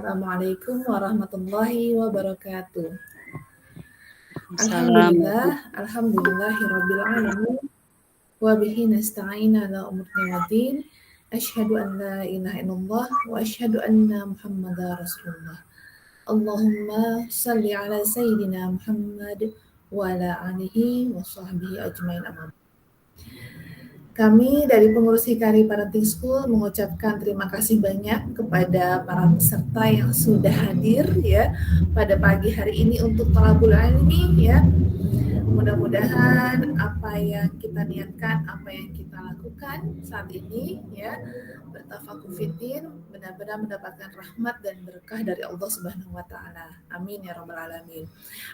Assalamualaikum warahmatullahi wabarakatuh. Alhamdulillah, Assalamualaikum. alhamdulillahirabbil alamin wa bihi nasta'in ala umuri waddin. Asyhadu an la ilaha illallah wa asyhadu anna Muhammadar Rasulullah. Allahumma salli ala sayyidina Muhammad wa ala alihi wa sahbihi ajmain amma. Kami dari pengurus Hikari Parenting School mengucapkan terima kasih banyak kepada para peserta yang sudah hadir ya pada pagi hari ini untuk thalabul ilmi ya. Mudah-mudahan apa yang kita niatkan, apa yang kita lakukan saat ini ya bertafakur fitin benar-benar mendapatkan rahmat dan berkah dari Allah Subhanahu wa taala. Amin ya rabbal alamin.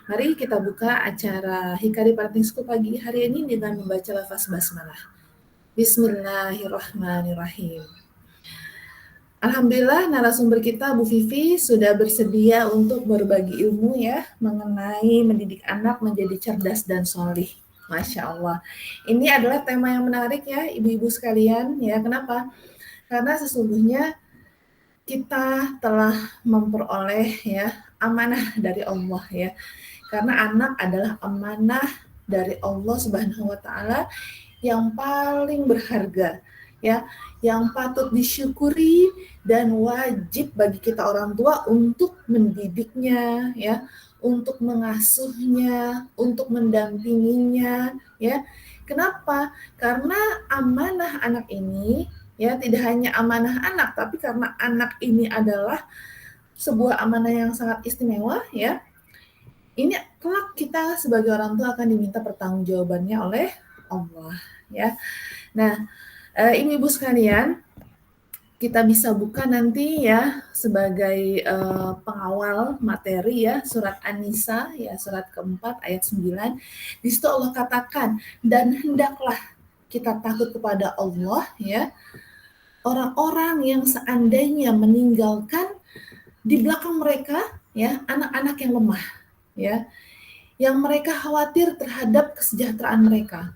Mari kita buka acara Hikari Parenting School pagi hari ini dengan membaca lafaz basmalah. Bismillahirrahmanirrahim. Alhamdulillah narasumber kita Bu Vivi sudah bersedia untuk berbagi ilmu ya mengenai mendidik anak menjadi cerdas dan solih. Masya Allah. Ini adalah tema yang menarik ya ibu-ibu sekalian ya. Kenapa? Karena sesungguhnya kita telah memperoleh ya amanah dari Allah ya. Karena anak adalah amanah dari Allah Subhanahu wa taala yang paling berharga ya, yang patut disyukuri dan wajib bagi kita orang tua untuk mendidiknya ya, untuk mengasuhnya, untuk mendampinginya ya. Kenapa? Karena amanah anak ini ya tidak hanya amanah anak, tapi karena anak ini adalah sebuah amanah yang sangat istimewa ya. Ini kelak kita sebagai orang tua akan diminta pertanggungjawabannya oleh Allah ya. Nah, ibu-ibu sekalian, kita bisa buka nanti ya sebagai pengawal materi ya surat An-Nisa ya surat keempat ayat 9. Di situ Allah katakan, dan hendaklah kita takut kepada Allah ya. Orang-orang yang seandainya meninggalkan di belakang mereka ya anak-anak yang lemah ya, yang mereka khawatir terhadap kesejahteraan mereka.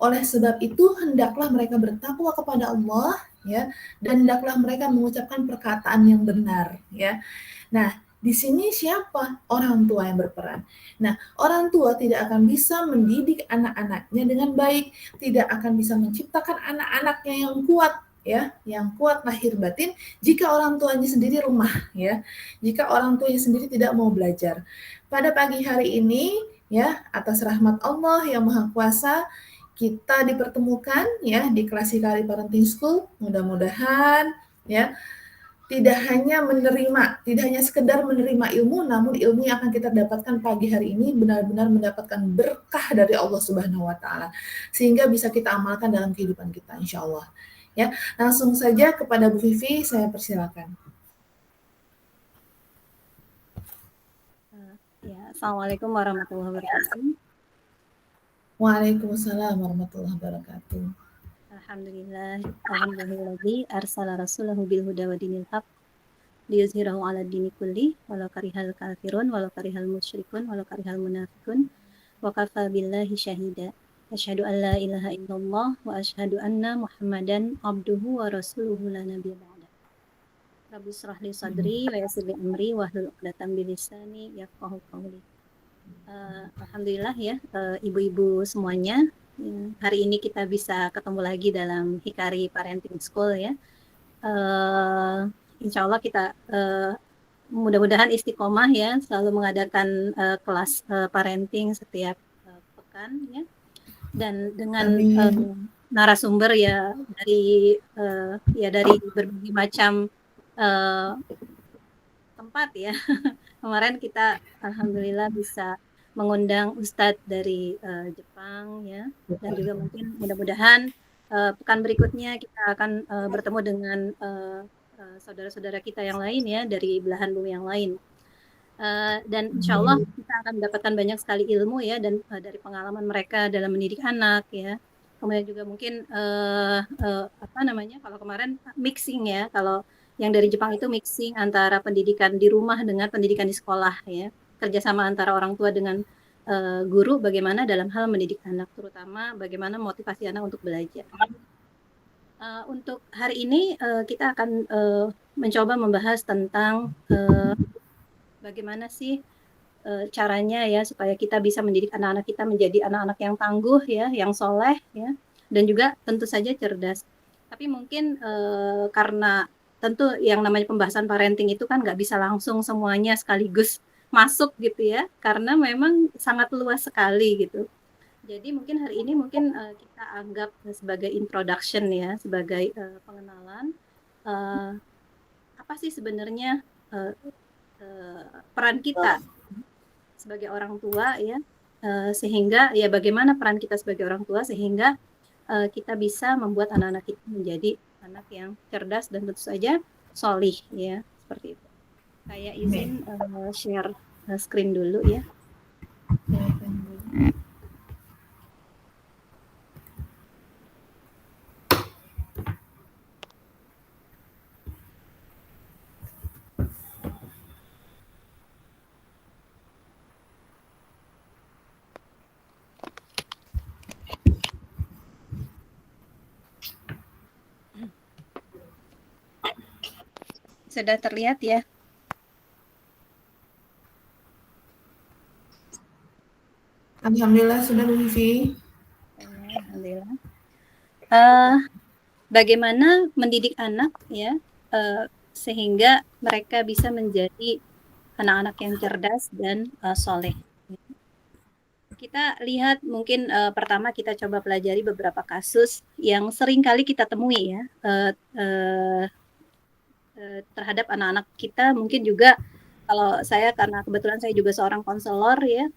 Oleh sebab itu hendaklah mereka bertakwa kepada Allah ya, dan hendaklah mereka mengucapkan perkataan yang benar ya. Nah, di sini siapa? Orang tua yang berperan. Nah, orang tua tidak akan bisa mendidik anak-anaknya dengan baik, tidak akan bisa menciptakan anak-anaknya yang kuat ya, yang kuat lahir batin jika orang tuanya sendiri rumah ya. Jika orang tuanya sendiri tidak mau belajar. Pada pagi hari ini ya, atas rahmat Allah yang Maha Kuasa, kita dipertemukan ya di kelas Hikari Parenting School. Mudah-mudahan ya tidak hanya sekedar menerima ilmu, namun ilmu yang akan kita dapatkan pagi hari ini benar-benar mendapatkan berkah dari Allah Subhanahu wa taala sehingga bisa kita amalkan dalam kehidupan kita insya Allah. Ya, langsung saja kepada Bu Vivi saya persilakan. Assalamualaikum warahmatullahi wabarakatuh. Waalaikumsalam warahmatullahi wabarakatuh. Alhamdulillah arsala rasulahu bil huda wa dinil haq liyuzhirahu 'ala dini kulli walau karihal kafirun walau karihal musyrikun walau karihal munafiqun wa kafa billahi syahida. Asyhadu an la ilaha illallah wa asyhadu anna Muhammadan abduhu wa rasuluhu la nabiyya ba'da. Rabbi shrah li sadri wa yassir li amri wahlul 'uqdatam min lisani yafqahu qawli. Alhamdulillah ya ibu-ibu semuanya, hari ini kita bisa ketemu lagi dalam Hikari Parenting School ya. Insya Allah kita mudah-mudahan istiqomah ya selalu mengadakan kelas parenting setiap pekan ya, dan dengan narasumber ya dari berbagai macam tempat ya. Kemarin kita alhamdulillah bisa mengundang Ustadz dari Jepang ya, dan juga mungkin mudah-mudahan pekan berikutnya kita akan bertemu dengan saudara-saudara kita yang lain ya dari belahan bumi yang lain, dan insya Allah kita akan mendapatkan banyak sekali ilmu ya, dan dari pengalaman mereka dalam mendidik anak ya. Kemudian juga mungkin kalau kemarin mixing ya, kalau yang dari Jepang itu mixing antara pendidikan di rumah dengan pendidikan di sekolah ya, kerjasama antara orang tua dengan guru bagaimana dalam hal mendidik anak, terutama bagaimana motivasi anak untuk belajar. Untuk hari ini kita akan mencoba membahas tentang bagaimana sih caranya ya supaya kita bisa mendidik anak-anak kita menjadi anak-anak yang tangguh ya, yang soleh ya, dan juga tentu saja cerdas. Tapi mungkin karena tentu yang namanya pembahasan parenting itu kan nggak bisa langsung semuanya sekaligus masuk gitu ya, karena memang sangat luas sekali gitu. Jadi mungkin hari ini mungkin kita anggap sebagai introduction ya, sebagai pengenalan uh, apa sih sebenarnya uh, peran kita sebagai orang tua ya, sehingga ya bagaimana peran kita sebagai orang tua sehingga kita bisa membuat anak-anak kita menjadi anak yang cerdas dan tentu saja solih ya, seperti itu. Saya izin share screen dulu ya. Sudah terlihat ya? Alhamdulillah sudah Bu Vivi. Alhamdulillah. Bagaimana mendidik anak ya sehingga mereka bisa menjadi anak-anak yang cerdas dan soleh. Kita lihat mungkin pertama kita coba pelajari beberapa kasus yang sering kali kita temui ya terhadap anak-anak kita. Mungkin juga kalau saya karena kebetulan saya juga seorang konselor ya,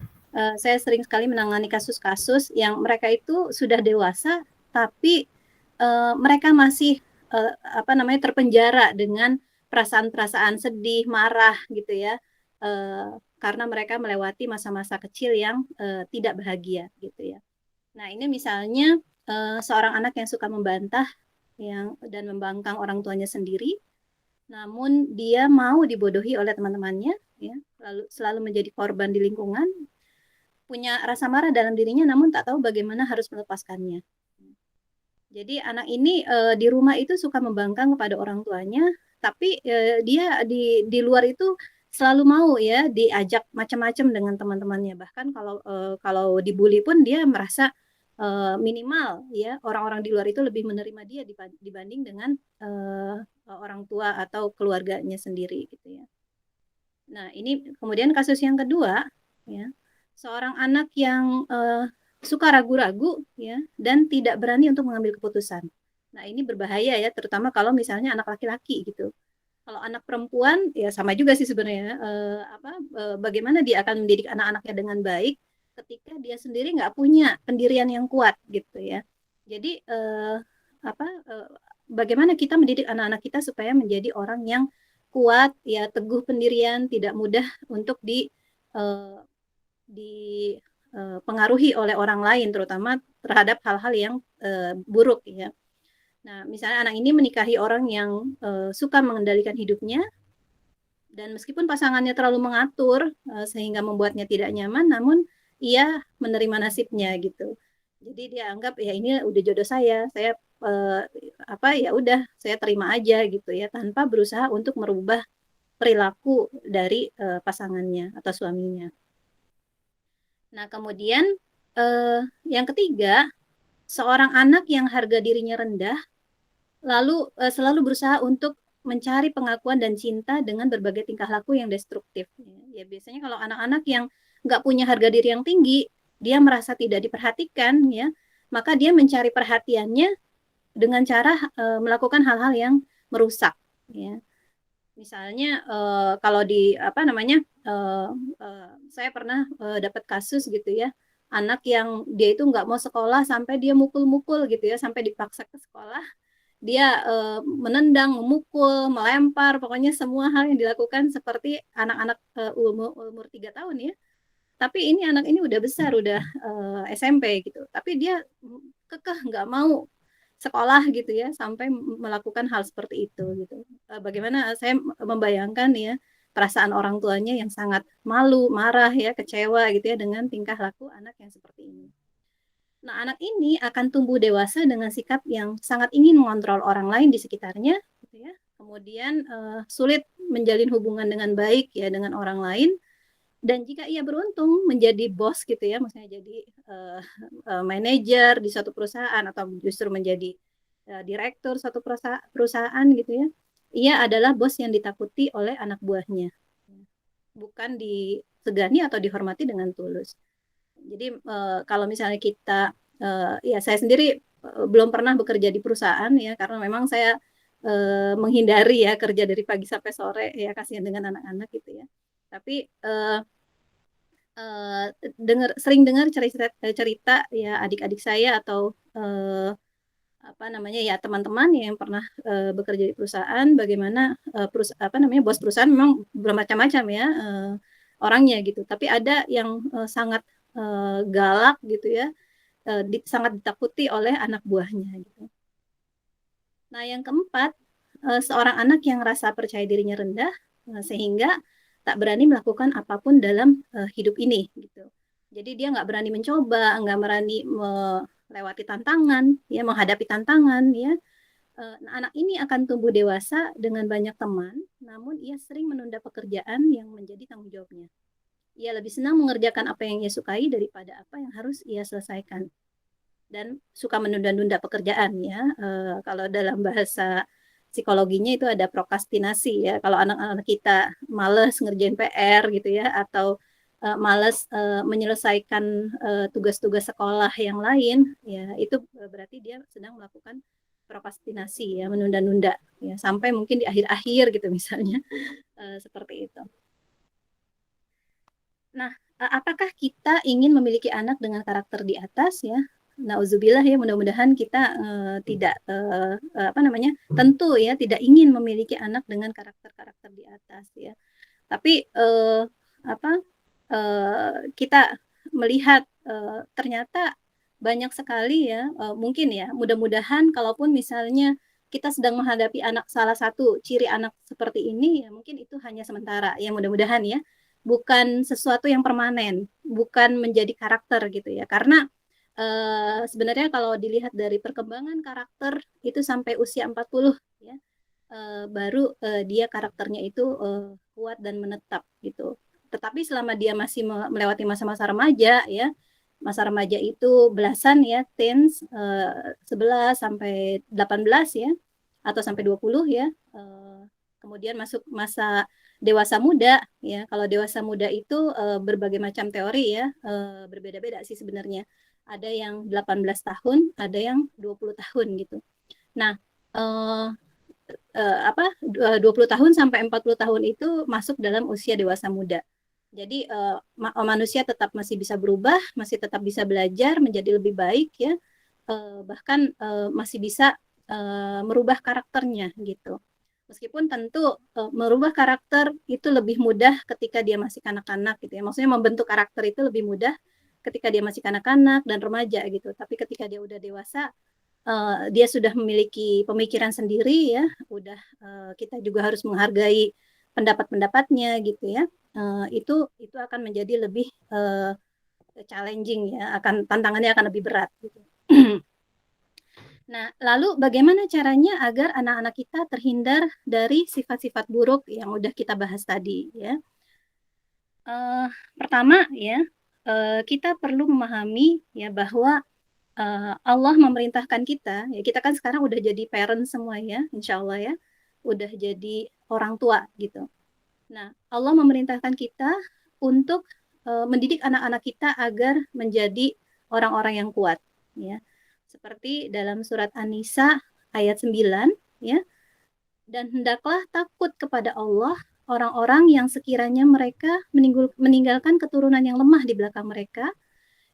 saya sering sekali menangani kasus-kasus yang mereka itu sudah dewasa tapi mereka masih terpenjara dengan perasaan-perasaan sedih, marah gitu ya, karena mereka melewati masa-masa kecil yang tidak bahagia gitu ya. Nah ini misalnya seorang anak yang suka membantah dan membangkang orang tuanya sendiri, namun dia mau dibodohi oleh teman-temannya, ya, lalu selalu menjadi korban di lingkungan, punya rasa marah dalam dirinya, namun tak tahu bagaimana harus melepaskannya. Jadi anak ini di rumah itu suka membangkang kepada orang tuanya, tapi dia di luar itu selalu mau ya diajak macam-macam dengan teman-temannya. Bahkan kalau dibully pun dia merasa minimal ya orang-orang di luar itu lebih menerima dia dibanding dengan orang tua atau keluarganya sendiri gitu ya. Nah ini kemudian kasus yang kedua ya, seorang anak yang suka ragu-ragu ya dan tidak berani untuk mengambil keputusan. Nah ini berbahaya ya, terutama kalau misalnya anak laki-laki gitu. Kalau anak perempuan ya sama juga sih sebenarnya. Bagaimana dia akan mendidik anak-anaknya dengan baik ketika dia sendiri nggak punya pendirian yang kuat gitu ya. Jadi bagaimana kita mendidik anak-anak kita supaya menjadi orang yang kuat ya, teguh pendirian, tidak mudah untuk dipengaruhi oleh orang lain, terutama terhadap hal-hal yang buruk ya. Nah, misalnya anak ini menikahi orang yang suka mengendalikan hidupnya, dan meskipun pasangannya terlalu mengatur sehingga membuatnya tidak nyaman, namun ia menerima nasibnya gitu. Jadi dia anggap ya ini udah jodoh saya ya udah saya terima aja gitu ya, tanpa berusaha untuk merubah perilaku dari pasangannya atau suaminya. Nah, kemudian yang ketiga, seorang anak yang harga dirinya rendah, lalu selalu berusaha untuk mencari pengakuan dan cinta dengan berbagai tingkah laku yang destruktif. Ya, biasanya kalau anak-anak yang nggak punya harga diri yang tinggi, dia merasa tidak diperhatikan, ya, maka dia mencari perhatiannya dengan cara melakukan hal-hal yang merusak. Ya. Misalnya kalau di saya pernah dapat kasus gitu ya, anak yang dia itu nggak mau sekolah sampai dia mukul-mukul gitu ya, sampai dipaksa ke sekolah, dia menendang, memukul, melempar, pokoknya semua hal yang dilakukan seperti anak-anak umur 3 tahun ya. Tapi ini anak ini udah besar, udah SMP gitu. Tapi dia kekeh nggak mau sekolah gitu ya, sampai melakukan hal seperti itu gitu. Bagaimana saya membayangkan ya perasaan orang tuanya yang sangat malu, marah ya, kecewa gitu ya dengan tingkah laku anak yang seperti ini. Nah, anak ini akan tumbuh dewasa dengan sikap yang sangat ingin mengontrol orang lain di sekitarnya gitu ya. kemudian sulit menjalin hubungan dengan baik ya dengan orang lain, dan jika ia beruntung menjadi bos gitu ya, maksudnya jadi manajer di suatu perusahaan atau justru menjadi direktur suatu perusahaan gitu ya, ia adalah bos yang ditakuti oleh anak buahnya, bukan disegani atau dihormati dengan tulus. Jadi kalau misalnya kita ya saya sendiri belum pernah bekerja di perusahaan ya, karena memang saya menghindari ya kerja dari pagi sampai sore ya, kasihan dengan anak-anak gitu ya. Tapi sering dengar cerita ya adik-adik saya atau apa namanya ya teman-teman yang pernah bekerja di perusahaan, bagaimana apa namanya bos perusahaan memang bermacam-macam ya orangnya gitu, tapi ada yang sangat galak gitu ya, sangat ditakuti oleh anak buahnya gitu. Nah, yang keempat, seorang anak yang rasa percaya dirinya rendah sehingga tak berani melakukan apapun dalam hidup ini gitu. Jadi dia nggak berani mencoba, nggak berani melewati tantangan, ya menghadapi tantangan, ya. Nah, anak ini akan tumbuh dewasa dengan banyak teman, namun ia sering menunda pekerjaan yang menjadi tanggung jawabnya. Ia lebih senang mengerjakan apa yang ia sukai daripada apa yang harus ia selesaikan. Dan suka menunda-nunda pekerjaan ya. Kalau dalam bahasa psikologinya itu ada prokrastinasi ya. Kalau anak-anak kita males ngerjain PR gitu ya, atau males menyelesaikan tugas-tugas sekolah yang lain, ya itu berarti dia sedang melakukan prokrastinasi ya, menunda-nunda ya, sampai mungkin di akhir-akhir gitu misalnya, seperti itu. Nah, apakah kita ingin memiliki anak dengan karakter di atas ya? Nauzubillah ya, mudah-mudahan kita tidak apa namanya, tentu ya tidak ingin memiliki anak dengan karakter-karakter di atas ya. Tapi apa kita melihat ternyata banyak sekali ya, mungkin ya, mudah-mudahan kalaupun misalnya kita sedang menghadapi anak, salah satu ciri anak seperti ini ya, mungkin itu hanya sementara ya, mudah-mudahan ya, bukan sesuatu yang permanen, bukan menjadi karakter gitu ya. Karena sebenarnya kalau dilihat dari perkembangan karakter itu sampai usia 40 ya, baru dia karakternya itu kuat dan menetap gitu. Tetapi selama dia masih melewati masa-masa remaja ya, masa remaja itu belasan ya, teens, 11 sampai 18 ya, atau sampai 20 ya, kemudian masuk masa dewasa muda ya. Kalau dewasa muda itu berbagai macam teori ya, berbeda-beda sih sebenarnya. Ada yang 18 tahun, ada yang 20 tahun gitu. Nah, apa 20 tahun sampai 40 tahun itu masuk dalam usia dewasa muda. Jadi manusia tetap masih bisa berubah, masih tetap bisa belajar menjadi lebih baik ya, bahkan masih bisa merubah karakternya gitu. Meskipun tentu merubah karakter itu lebih mudah ketika dia masih kanak-kanak gitu ya. Maksudnya membentuk karakter itu lebih mudah ketika dia masih kanak-kanak dan remaja gitu. Tapi ketika dia udah dewasa, dia sudah memiliki pemikiran sendiri ya, udah kita juga harus menghargai pendapat-pendapatnya gitu ya. Itu akan menjadi lebih challenging ya, akan tantangannya akan lebih berat gitu. Nah, lalu bagaimana caranya agar anak-anak kita terhindar dari sifat-sifat buruk yang udah kita bahas tadi ya? Pertama ya, kita perlu memahami ya bahwa Allah memerintahkan kita, ya kita kan sekarang udah jadi parent semua ya, insya Allah ya, udah jadi orang tua gitu. Nah, Allah memerintahkan kita untuk mendidik anak-anak kita agar menjadi orang-orang yang kuat, ya. Seperti dalam surat An-Nisa ayat 9, ya. Dan hendaklah takut kepada Allah orang-orang yang sekiranya mereka meninggalkan keturunan yang lemah di belakang mereka,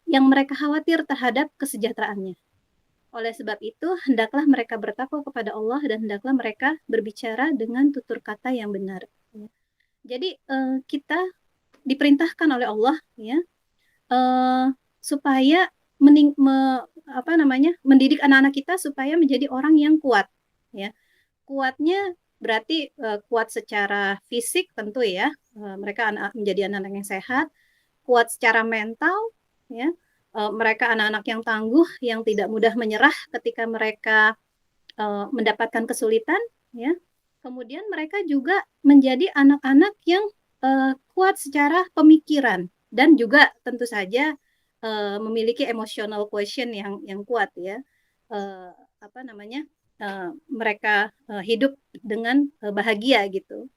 yang mereka khawatir terhadap kesejahteraannya. Oleh sebab itu, hendaklah mereka bertakwa kepada Allah dan hendaklah mereka berbicara dengan tutur kata yang benar. Jadi kita diperintahkan oleh Allah ya, supaya mendidik anak-anak kita supaya menjadi orang yang kuat ya. Kuatnya berarti kuat secara fisik tentu ya, mereka menjadi anak-anak yang sehat, kuat secara mental ya, mereka anak-anak yang tangguh, yang tidak mudah menyerah ketika mereka mendapatkan kesulitan ya, kemudian mereka juga menjadi anak-anak yang kuat secara pemikiran dan juga tentu saja memiliki emotional quotient yang kuat ya. Uh, apa namanya? Mereka hidup dengan bahagia gitu.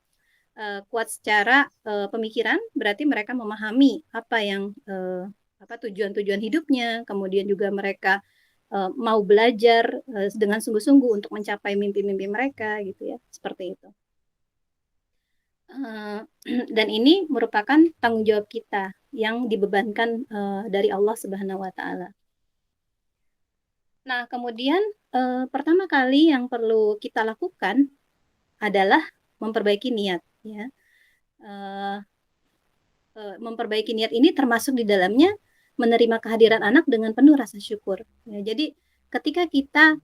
Kuat secara pemikiran berarti mereka memahami apa yang apa tujuan-tujuan hidupnya, kemudian juga mereka mau belajar dengan sungguh-sungguh untuk mencapai mimpi-mimpi mereka gitu ya, seperti itu. Dan ini merupakan tanggung jawab kita yang dibebankan dari Allah Subhanahu wa taala. Nah, kemudian pertama kali yang perlu kita lakukan adalah memperbaiki niat ya. Uh, Memperbaiki niat ini termasuk di dalamnya menerima kehadiran anak dengan penuh rasa syukur. Ya, jadi ketika kita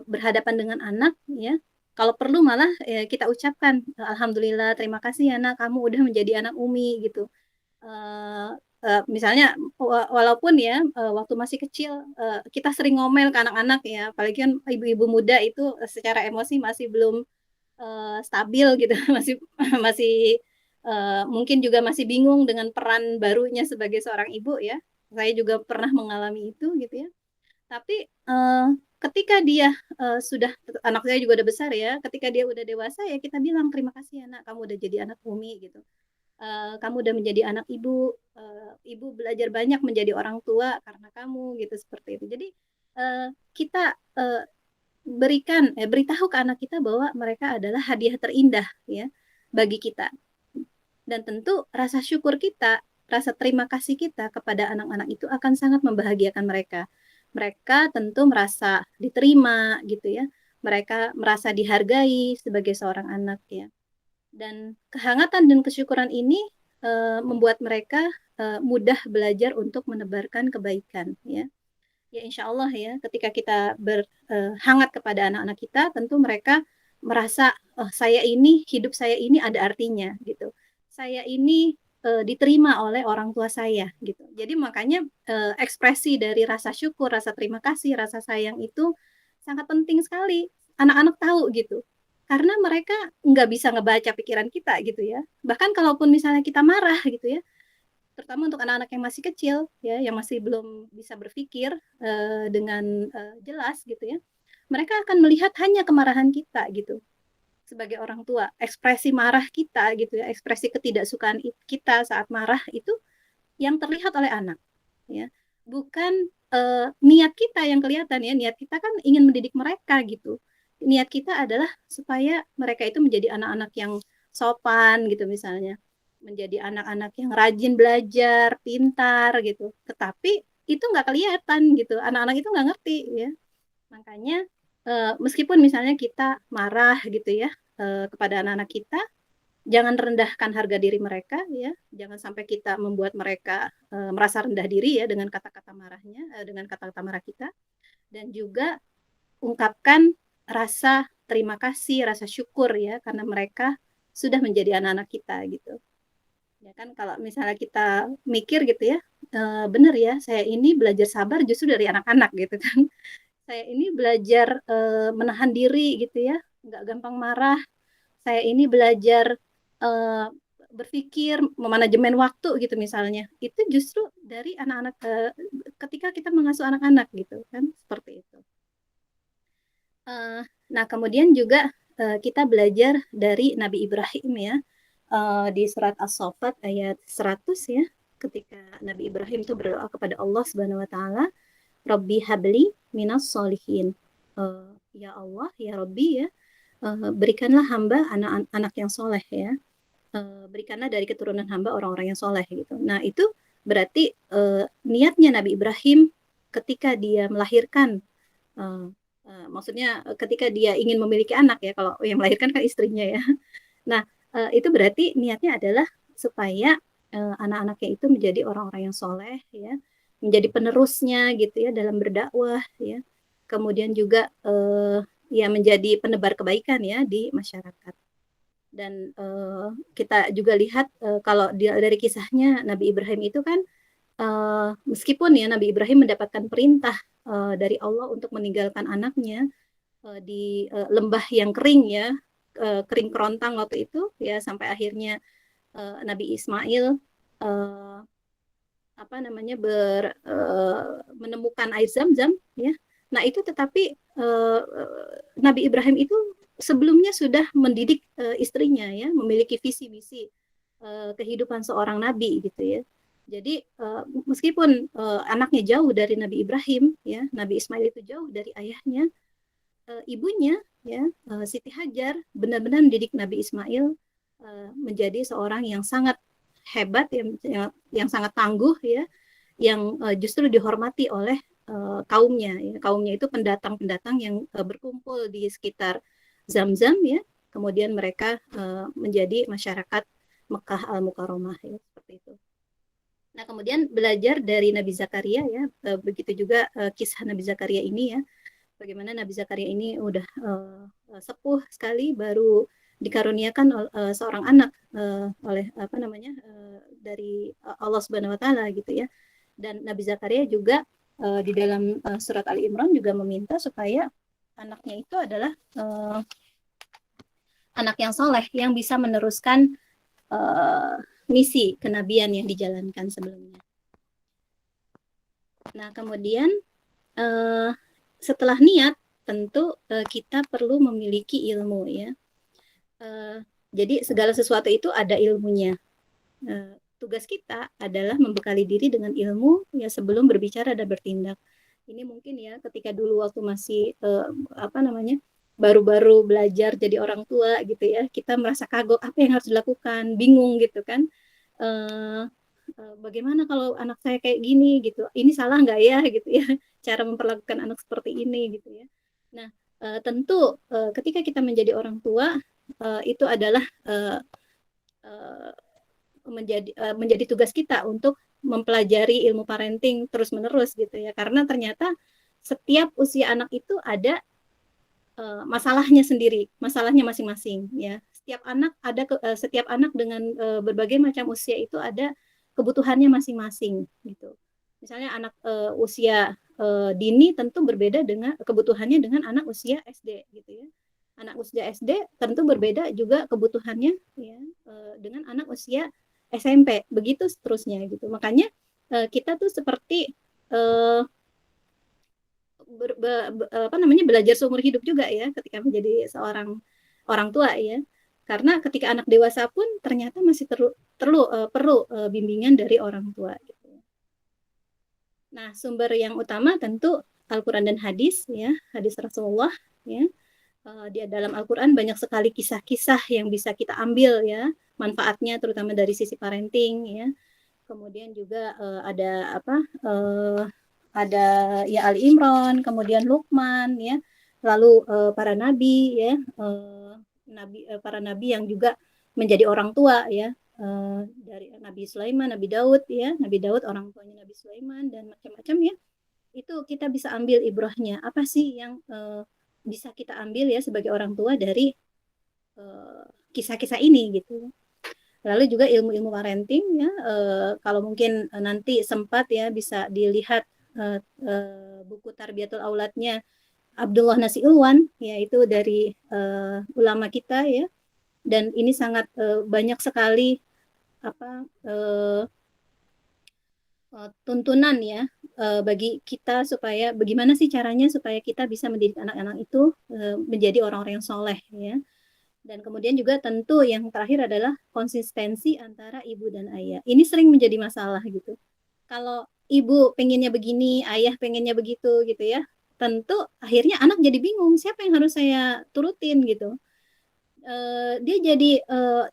berhadapan dengan anak, ya, kalau perlu malah kita ucapkan alhamdulillah, terima kasih ya nak, kamu udah menjadi anak Umi gitu. Misalnya walaupun ya waktu masih kecil kita sering ngomel ke anak-anak ya, apalagi kan ibu-ibu muda itu secara emosi masih belum stabil gitu, masih masih mungkin juga masih bingung dengan peran barunya sebagai seorang ibu ya. Saya juga pernah mengalami itu gitu ya. Tapi ketika dia sudah anak saya juga udah besar ya, ketika dia udah dewasa ya kita bilang terima kasih ya nak, kamu udah jadi anak Umi gitu. Kamu udah menjadi anak ibu, ibu belajar banyak menjadi orang tua karena kamu gitu seperti itu. Jadi kita beritahu ke anak kita bahwa mereka adalah hadiah terindah ya bagi kita. Dan tentu rasa syukur kita, rasa terima kasih kita kepada anak-anak itu akan sangat membahagiakan mereka. Mereka tentu merasa diterima gitu ya. Mereka merasa dihargai sebagai seorang anak ya. Dan kehangatan dan kesyukuran ini membuat mereka mudah belajar untuk menebarkan kebaikan ya. Ya insya Allah ya, ketika kita berhangat kepada anak-anak kita, tentu mereka merasa oh, hidup saya ini ada artinya gitu. Saya ini diterima oleh orang tua saya gitu. Jadi makanya ekspresi dari rasa syukur, rasa terima kasih, rasa sayang itu sangat penting sekali. Anak-anak tahu gitu. Karena mereka nggak bisa ngebaca pikiran kita gitu ya. Bahkan kalaupun misalnya kita marah gitu ya, terutama untuk anak-anak yang masih kecil ya, yang masih belum bisa berpikir dengan jelas gitu ya, mereka akan melihat hanya kemarahan kita gitu sebagai orang tua, ekspresi marah kita gitu ya, ekspresi ketidaksukaan kita saat marah itu yang terlihat oleh anak ya, bukan niat kita yang kelihatan ya. Niat kita kan ingin mendidik mereka gitu, niat kita adalah supaya mereka itu menjadi anak-anak yang sopan gitu misalnya, menjadi anak-anak yang rajin belajar, pintar gitu. Tetapi itu nggak kelihatan gitu. Anak-anak itu nggak ngerti ya. Makanya meskipun misalnya kita marah gitu ya kepada anak-anak kita, jangan rendahkan harga diri mereka ya. Jangan sampai kita membuat mereka merasa rendah diri ya dengan kata-kata marahnya, dengan kata-kata marah kita. Dan juga ungkapkan rasa terima kasih, rasa syukur ya karena mereka sudah menjadi anak-anak kita gitu. Ya kan kalau misalnya kita mikir gitu ya, benar ya, saya ini belajar sabar justru dari anak-anak gitu kan. Saya ini belajar menahan diri gitu ya, nggak gampang marah. Saya ini belajar eh, berpikir, memanajemen waktu gitu misalnya. Itu justru dari anak-anak ketika kita mengasuh anak-anak gitu kan, seperti itu. Nah, kemudian juga kita belajar dari Nabi Ibrahim ya, di surat As-Saffat ayat 100 ya, ketika Nabi Ibrahim itu berdoa kepada Allah Subhanahu wa taala, Rabbi habli minas solihin. Ya Allah, ya Rabbi ya, berikanlah hamba anak-anak yang soleh ya. Berikanlah dari keturunan hamba orang-orang yang soleh gitu. Nah, itu berarti niatnya Nabi Ibrahim ketika dia melahirkan maksudnya ketika dia ingin memiliki anak ya, kalau yang melahirkan kan istrinya ya. Nah, itu berarti niatnya adalah supaya anak-anaknya itu menjadi orang-orang yang soleh ya, menjadi penerusnya gitu ya dalam berdakwah ya. Kemudian juga ya menjadi penebar kebaikan ya di masyarakat. Dan kita juga lihat kalau dari kisahnya Nabi Ibrahim itu kan meskipun ya Nabi Ibrahim mendapatkan perintah dari Allah untuk meninggalkan anaknya di lembah yang kering ya, kering kerontang waktu itu ya, sampai akhirnya Nabi Ismail apa namanya menemukan air Zam-Zam ya. Nah itu tetapi Nabi Ibrahim itu sebelumnya sudah mendidik istrinya ya, memiliki visi misi kehidupan seorang nabi gitu ya. Jadi meskipun anaknya jauh dari Nabi Ibrahim ya, Nabi Ismail itu jauh dari ayahnya, ibunya ya, Siti Hajar benar-benar mendidik Nabi Ismail menjadi seorang yang sangat hebat, yang sangat tangguh ya, yang justru dihormati oleh kaumnya ya. Kaumnya itu pendatang-pendatang yang berkumpul di sekitar Zam-Zam ya, kemudian mereka menjadi masyarakat Mekah Al-Mukarramah ya, seperti itu. Nah, kemudian belajar dari Nabi Zakaria ya, begitu juga kisah Nabi Zakaria ini ya, bagaimana Nabi Zakaria ini udah sepuh sekali, baru dikaruniakan seorang anak oleh apa namanya dari Allah Subhanahu Wa Taala gitu ya. Dan Nabi Zakaria juga di dalam surat Ali Imran juga meminta supaya anaknya itu adalah anak yang soleh, yang bisa meneruskan misi kenabian yang dijalankan sebelumnya. Nah, kemudian setelah niat, tentu kita perlu memiliki ilmu ya. Jadi segala sesuatu itu ada ilmunya. Tugas kita adalah membekali diri dengan ilmu ya sebelum berbicara dan bertindak. Ini mungkin ya ketika dulu waktu masih apa namanya baru-baru belajar jadi orang tua gitu ya, kita merasa kagok apa yang harus dilakukan, bingung gitu kan. Bagaimana kalau anak saya kayak gini gitu, ini salah nggak ya gitu ya, cara memperlakukan anak seperti ini gitu ya. Nah tentu ketika kita menjadi orang tua itu adalah menjadi tugas kita untuk mempelajari ilmu parenting terus menerus gitu ya, karena ternyata setiap usia anak itu ada masalahnya sendiri, masalahnya masing-masing ya. Setiap anak dengan berbagai macam usia itu ada kebutuhannya masing-masing gitu. Misalnya anak usia dini tentu berbeda dengan kebutuhannya dengan anak usia SD gitu ya. Anak usia SD tentu berbeda juga kebutuhannya ya dengan anak usia SMP, begitu seterusnya gitu. Makanya kita tuh seperti belajar seumur hidup juga ya ketika menjadi seorang orang tua ya. Karena ketika anak dewasa pun ternyata masih perlu bimbingan dari orang tua gitu. Nah, sumber yang utama tentu Al-Qur'an dan hadis ya, hadis Rasulullah ya. Di dalam Al-Qur'an banyak sekali kisah-kisah yang bisa kita ambil ya, manfaatnya terutama dari sisi parenting ya. Kemudian juga ada ada ya Ali Imran, kemudian Luqman ya, lalu para nabi ya, para nabi yang juga menjadi orang tua ya, dari Nabi Sulaiman, Nabi Daud ya, Nabi Daud orang tuanya Nabi Sulaiman dan macam-macam ya. Itu kita bisa ambil ibrahnya, apa sih yang bisa kita ambil ya sebagai orang tua dari kisah-kisah ini gitu. Lalu juga ilmu-ilmu parenting ya, kalau mungkin nanti sempat ya bisa dilihat buku Tarbiyatul Auladnya Abdullah Nasiulwan ya, itu dari ulama kita ya, dan ini sangat banyak sekali apa tuntunan ya bagi kita supaya bagaimana sih caranya supaya kita bisa mendidik anak-anak itu menjadi orang-orang yang soleh ya. Dan kemudian juga tentu yang terakhir adalah konsistensi antara ibu dan ayah. Ini sering menjadi masalah gitu. Kalau ibu pengennya begini, ayah pengennya begitu gitu ya, tentu akhirnya anak jadi bingung siapa yang harus saya turutin gitu. Dia jadi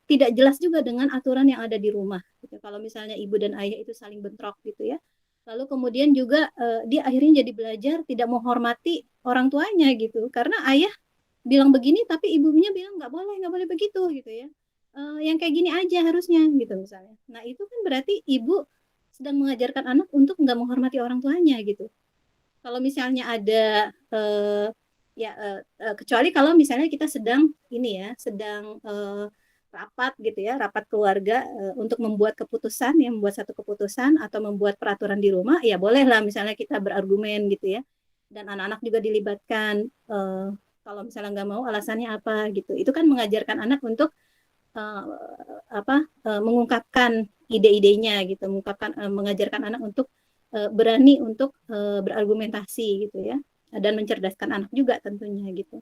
tidak jelas juga dengan aturan yang ada di rumah. Gitu. Kalau misalnya ibu dan ayah itu saling bentrok gitu ya. Lalu kemudian juga dia akhirnya jadi belajar tidak menghormati orang tuanya gitu. Karena ayah bilang begini tapi ibunya bilang nggak boleh begitu gitu ya. Yang kayak gini aja harusnya gitu misalnya. Nah itu kan berarti ibu sedang mengajarkan anak untuk nggak menghormati orang tuanya gitu. Kalau misalnya ada kecuali kalau misalnya kita sedang ini ya, sedang rapat gitu ya, rapat keluarga untuk membuat keputusan, ya membuat satu keputusan atau membuat peraturan di rumah, ya bolehlah misalnya kita berargumen gitu ya, dan anak-anak juga dilibatkan. kalau misalnya nggak mau alasannya apa gitu. Itu kan mengajarkan anak untuk uh, mengungkapkan ide-idenya gitu, mengajarkan anak untuk berani untuk berargumentasi gitu ya, dan mencerdaskan anak juga tentunya gitu.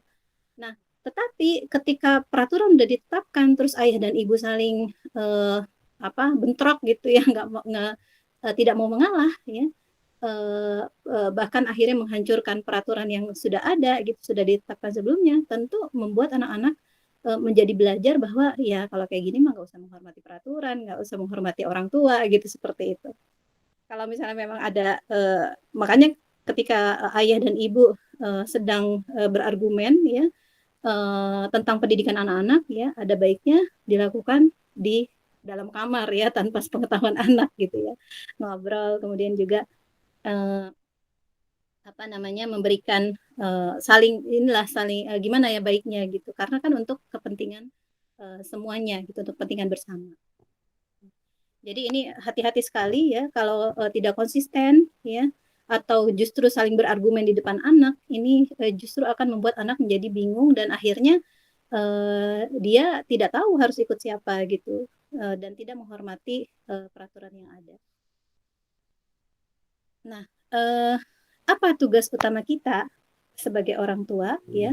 Nah, tetapi ketika peraturan udah ditetapkan, terus ayah dan ibu saling bentrok gitu ya, tidak mau mengalah ya, bahkan akhirnya menghancurkan peraturan yang sudah ada gitu, sudah ditetapkan sebelumnya, tentu membuat anak-anak menjadi belajar bahwa ya kalau kayak gini mah nggak usah menghormati peraturan, nggak usah menghormati orang tua gitu, seperti itu. Kalau misalnya memang ada makanya ketika ayah dan ibu sedang berargumen ya tentang pendidikan anak-anak ya, ada baiknya dilakukan di dalam kamar ya, tanpa sepengetahuan anak gitu ya, ngobrol, kemudian juga eh, memberikan saling gimana ya baiknya gitu, karena kan untuk kepentingan semuanya gitu, untuk kepentingan bersama. Jadi ini hati-hati sekali ya kalau tidak konsisten ya, atau justru saling berargumen di depan anak, ini justru akan membuat anak menjadi bingung dan akhirnya dia tidak tahu harus ikut siapa gitu, dan tidak menghormati peraturan yang ada. Nah, apa tugas utama kita sebagai orang tua ya?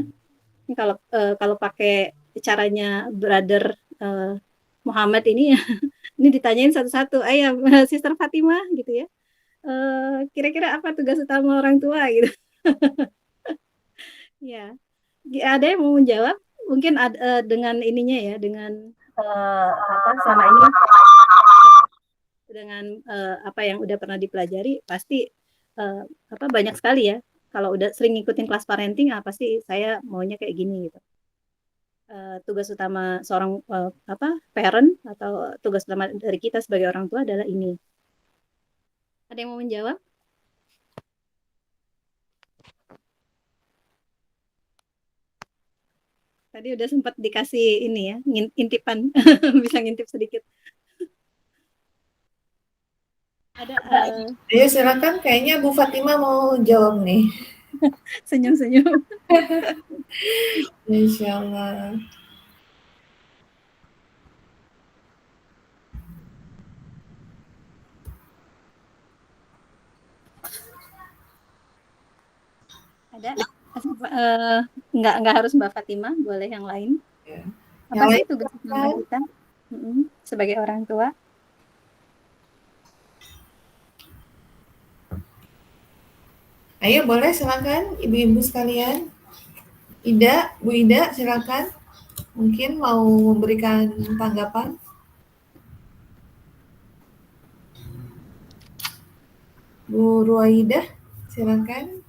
Ini kalau pakai caranya Brother Muhammad ini ya, ini ditanyain satu-satu, ayah Sister Fatimah gitu ya. Kira-kira apa tugas utama orang tua gitu? Ya, ada yang mau menjawab? Mungkin dengan ininya ya, dengan selama ini dengan apa yang udah pernah dipelajari, pasti banyak sekali ya. Kalau udah sering ngikutin kelas parenting, pasti saya maunya kayak gini gitu. Tugas utama seorang parent atau tugas utama dari kita sebagai orang tua adalah ini. Ada yang mau menjawab? Tadi udah sempat dikasih ini ya, intipan, bisa ngintip sedikit. Ada Ayo silakan, kayaknya Bu Fatima mau jawab nih. senyum-senyum. Insya Allah. Ada nggak harus Mbak Fatima, boleh yang lain. Ya. Apa sih tugas utama kita sebagai orang tua? Ayo boleh silakan ibu-ibu sekalian. Ida, Bu Ida silakan. Mungkin mau memberikan tanggapan. Bu Ruwaida silakan.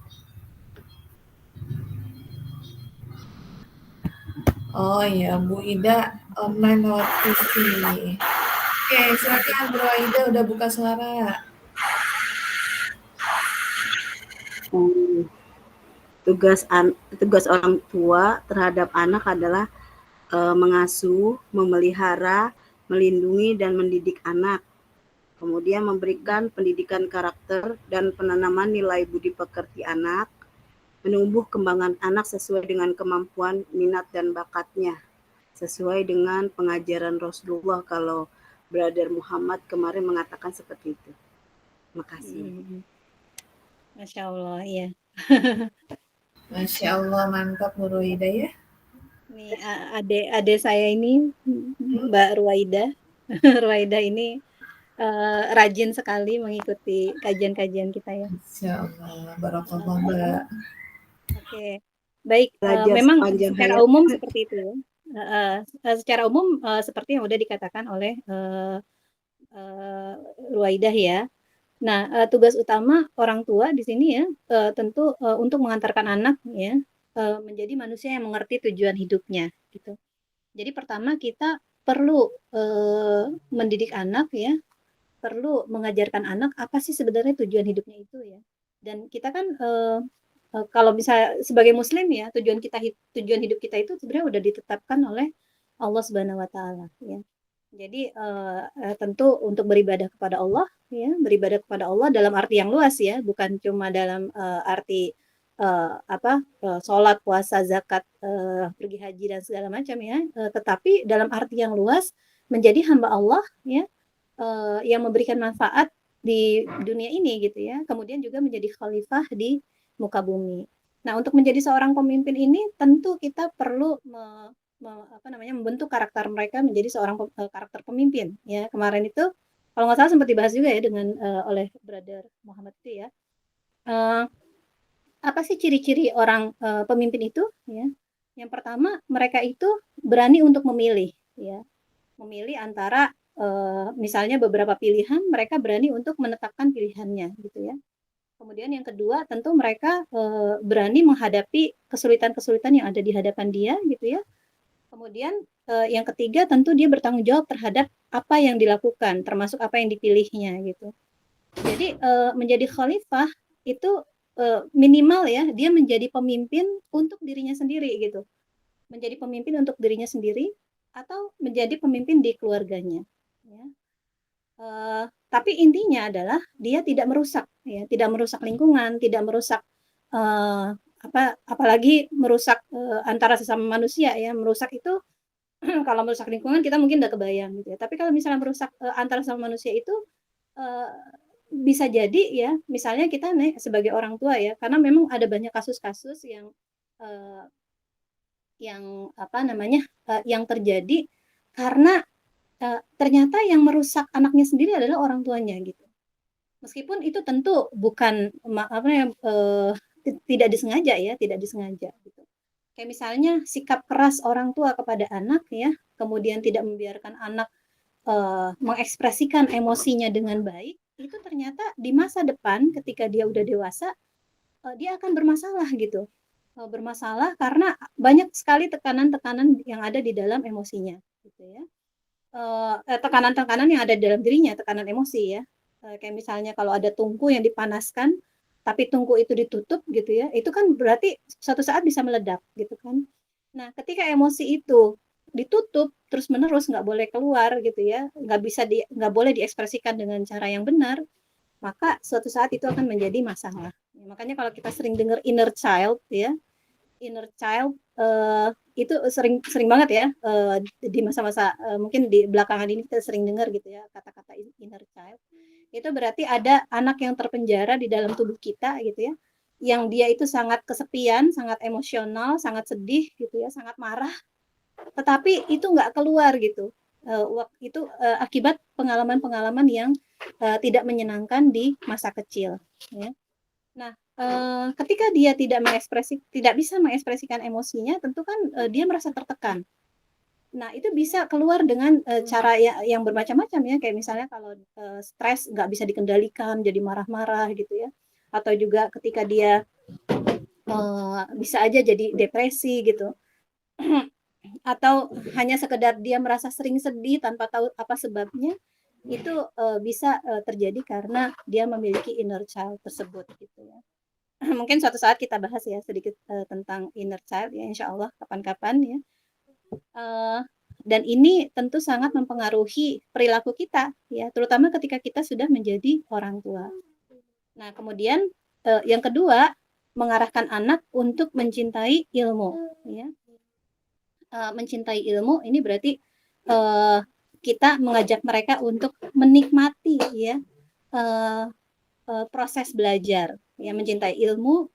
Oh iya, Bu Ida online lewat TV. Oke, silakan Bu Ruwaida udah buka suara. Tugas orang tua terhadap anak adalah mengasuh, memelihara, melindungi dan mendidik anak. Kemudian memberikan pendidikan karakter dan penanaman nilai budi pekerti anak, menumbuh kembangan anak sesuai dengan kemampuan, minat dan bakatnya, sesuai dengan pengajaran Rasulullah. Kalau Brother Muhammad kemarin mengatakan seperti itu. Makasih. Masya Allah, ya. Masya Allah, mantap Bu Ruwaida ya. Nih adik saya ini Mbak Ruwaida. Ruwaida ini rajin sekali mengikuti kajian-kajian kita ya. Masya Allah, barakallah Mbak. Oke, baik. Memang secara umum seperti itu ya. Secara umum seperti yang udah dikatakan oleh Ruwaidah ya. Nah, tugas utama orang tua di sini ya tentu untuk mengantarkan anak ya menjadi manusia yang mengerti tujuan hidupnya gitu. Jadi pertama kita perlu mendidik anak ya, perlu mengajarkan anak apa sih sebenarnya tujuan hidupnya itu ya. Dan kita kan kalau bisa sebagai muslim ya, tujuan hidup kita itu sebenarnya udah ditetapkan oleh Allah Subhanahu wa taala ya. Jadi tentu untuk beribadah kepada Allah ya, beribadah kepada Allah dalam arti yang luas ya, bukan cuma dalam arti sholat, puasa, zakat, pergi haji dan segala macam ya, tetapi dalam arti yang luas menjadi hamba Allah ya, yang memberikan manfaat di dunia ini gitu ya, kemudian juga menjadi khalifah di muka bumi. Nah, untuk menjadi seorang pemimpin ini tentu kita perlu membentuk karakter mereka menjadi seorang karakter pemimpin ya. Kemarin itu kalau nggak salah sempat dibahas juga ya dengan oleh Brother Muhammad itu ya. Apa sih ciri-ciri orang pemimpin itu ya? Yang pertama, mereka itu berani untuk memilih ya. Memilih antara misalnya beberapa pilihan, mereka berani untuk menetapkan pilihannya gitu ya. Kemudian yang kedua, tentu mereka berani menghadapi kesulitan-kesulitan yang ada di hadapan dia gitu ya. Kemudian yang ketiga, tentu dia bertanggung jawab terhadap apa yang dilakukan, termasuk apa yang dipilihnya gitu. Jadi menjadi khalifah itu minimal ya, dia menjadi pemimpin untuk dirinya sendiri gitu. Menjadi pemimpin untuk dirinya sendiri atau menjadi pemimpin di keluarganya ya. Tapi intinya adalah dia tidak merusak ya, tidak merusak lingkungan, tidak merusak apalagi merusak antara sesama manusia ya. Merusak itu kalau merusak lingkungan kita mungkin udah kebayang gitu ya. Tapi kalau misalnya merusak antara sesama manusia itu bisa jadi ya, misalnya kita nih sebagai orang tua ya, karena memang ada banyak kasus-kasus yang terjadi karena ternyata yang merusak anaknya sendiri adalah orang tuanya gitu. Meskipun itu tentu bukan tidak disengaja ya, tidak disengaja gitu. Kayak misalnya sikap keras orang tua kepada anak ya, kemudian tidak membiarkan anak mengekspresikan emosinya dengan baik, itu ternyata di masa depan ketika dia udah dewasa dia akan bermasalah gitu. Bermasalah karena banyak sekali tekanan-tekanan yang ada di dalam emosinya gitu ya. Tekanan-tekanan yang ada di dalam dirinya, tekanan emosi ya. Kayak misalnya kalau ada tungku yang dipanaskan tapi tungku itu ditutup gitu ya, itu kan berarti suatu saat bisa meledak gitu kan. Nah, ketika emosi itu ditutup terus menerus nggak boleh keluar gitu ya, nggak boleh diekspresikan dengan cara yang benar, maka suatu saat itu akan menjadi masalah. Makanya kalau kita sering dengar inner child ya, inner child itu sering banget ya di masa-masa mungkin di belakangan ini kita sering dengar gitu ya kata-kata inner child. Itu berarti ada anak yang terpenjara di dalam tubuh kita gitu ya, yang dia itu sangat kesepian, sangat emosional, sangat sedih gitu ya, sangat marah, tetapi itu nggak keluar gitu. Itu akibat pengalaman-pengalaman yang tidak menyenangkan di masa kecil ya. Nah, ketika dia tidak bisa mengekspresikan emosinya, tentu kan dia merasa tertekan. Nah, itu bisa keluar dengan cara yang bermacam-macam ya, kayak misalnya kalau stres nggak bisa dikendalikan, jadi marah-marah gitu ya, atau juga ketika dia bisa aja jadi depresi gitu, atau hanya sekedar dia merasa sering sedih tanpa tahu apa sebabnya, itu bisa terjadi karena dia memiliki inner child tersebut gitu ya. Mungkin suatu saat kita bahas ya sedikit tentang inner child ya, insya Allah kapan-kapan ya. Dan ini tentu sangat mempengaruhi perilaku kita ya, terutama ketika kita sudah menjadi orang tua. Nah, kemudian yang kedua, mengarahkan anak untuk mencintai ilmu ya. Mencintai ilmu ini berarti kita mengajak mereka untuk menikmati ya proses belajar ya, mencintai ilmu,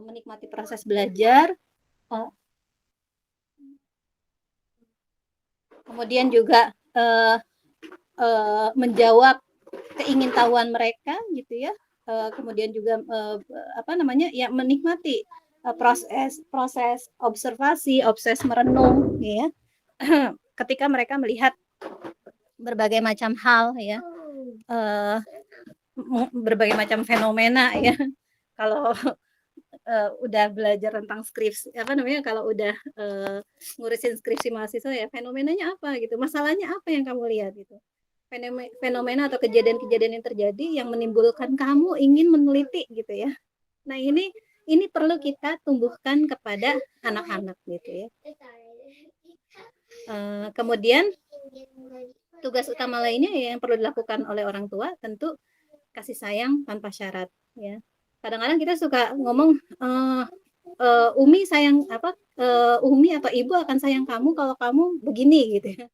menikmati proses belajar, kemudian juga menjawab keingintahuan mereka gitu ya, kemudian juga ya menikmati proses observasi, proses merenung ya ketika mereka melihat berbagai macam hal ya, berbagai macam fenomena ya. Kalau udah belajar tentang skripsi kalau udah ngurusin skripsi mahasiswa ya, fenomenanya apa gitu, masalahnya apa yang kamu lihat gitu, fenomena atau kejadian-kejadian yang terjadi yang menimbulkan kamu ingin meneliti gitu ya. Nah, ini perlu kita tumbuhkan kepada anak-anak gitu ya. Kemudian tugas utama lainnya yang perlu dilakukan oleh orang tua tentu kasih sayang tanpa syarat ya. Kadang-kadang kita suka ngomong, Umi sayang apa, Umi atau ibu akan sayang kamu kalau kamu begini gitu ya.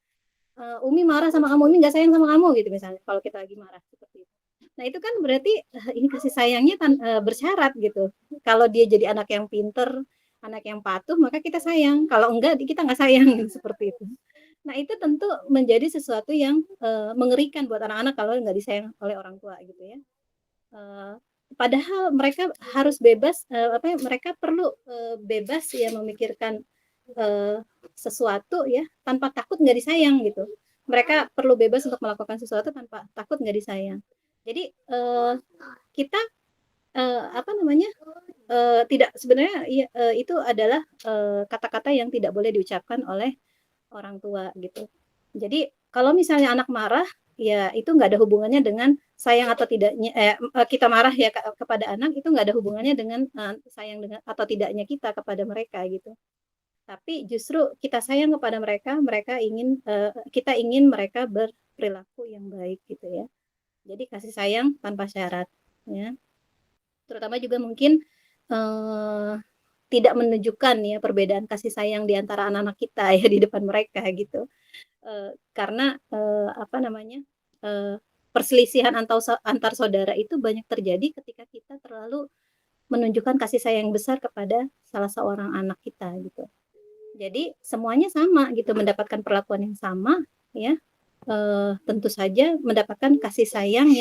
Umi marah sama kamu, Umi nggak sayang sama kamu gitu misalnya kalau kita lagi marah seperti itu. Nah itu kan berarti ini kasih sayangnya bersyarat gitu. Kalau dia jadi anak yang pinter, anak yang patuh, maka kita sayang. Kalau enggak, kita nggak sayang gitu, seperti itu. Nah itu tentu menjadi sesuatu yang mengerikan buat anak-anak kalau nggak disayang oleh orang tua gitu ya. Uh, Padahal mereka harus bebas, apa ya, mereka perlu bebas ya memikirkan sesuatu ya tanpa takut nggak disayang gitu. Mereka perlu bebas untuk melakukan sesuatu tanpa takut nggak disayang. Jadi kita apa namanya tidak sebenarnya itu adalah kata-kata yang tidak boleh diucapkan oleh orang tua gitu. Jadi kalau misalnya anak marah, ya itu nggak ada hubungannya dengan sayang atau tidaknya kita marah ya kepada anak itu nggak ada hubungannya dengan sayang dengan atau tidaknya kita kepada mereka gitu. Tapi justru kita sayang kepada mereka, kita ingin mereka berperilaku yang baik gitu ya. Jadi kasih sayang tanpa syarat ya. Terutama juga mungkin tidak menunjukkan ya perbedaan kasih sayang di antara anak-anak kita ya di depan mereka gitu. Karena apa namanya perselisihan antar saudara itu banyak terjadi ketika kita terlalu menunjukkan kasih sayang besar kepada salah seorang anak kita gitu. Jadi semuanya sama gitu, mendapatkan perlakuan yang sama ya. Tentu saja mendapatkan kasih sayang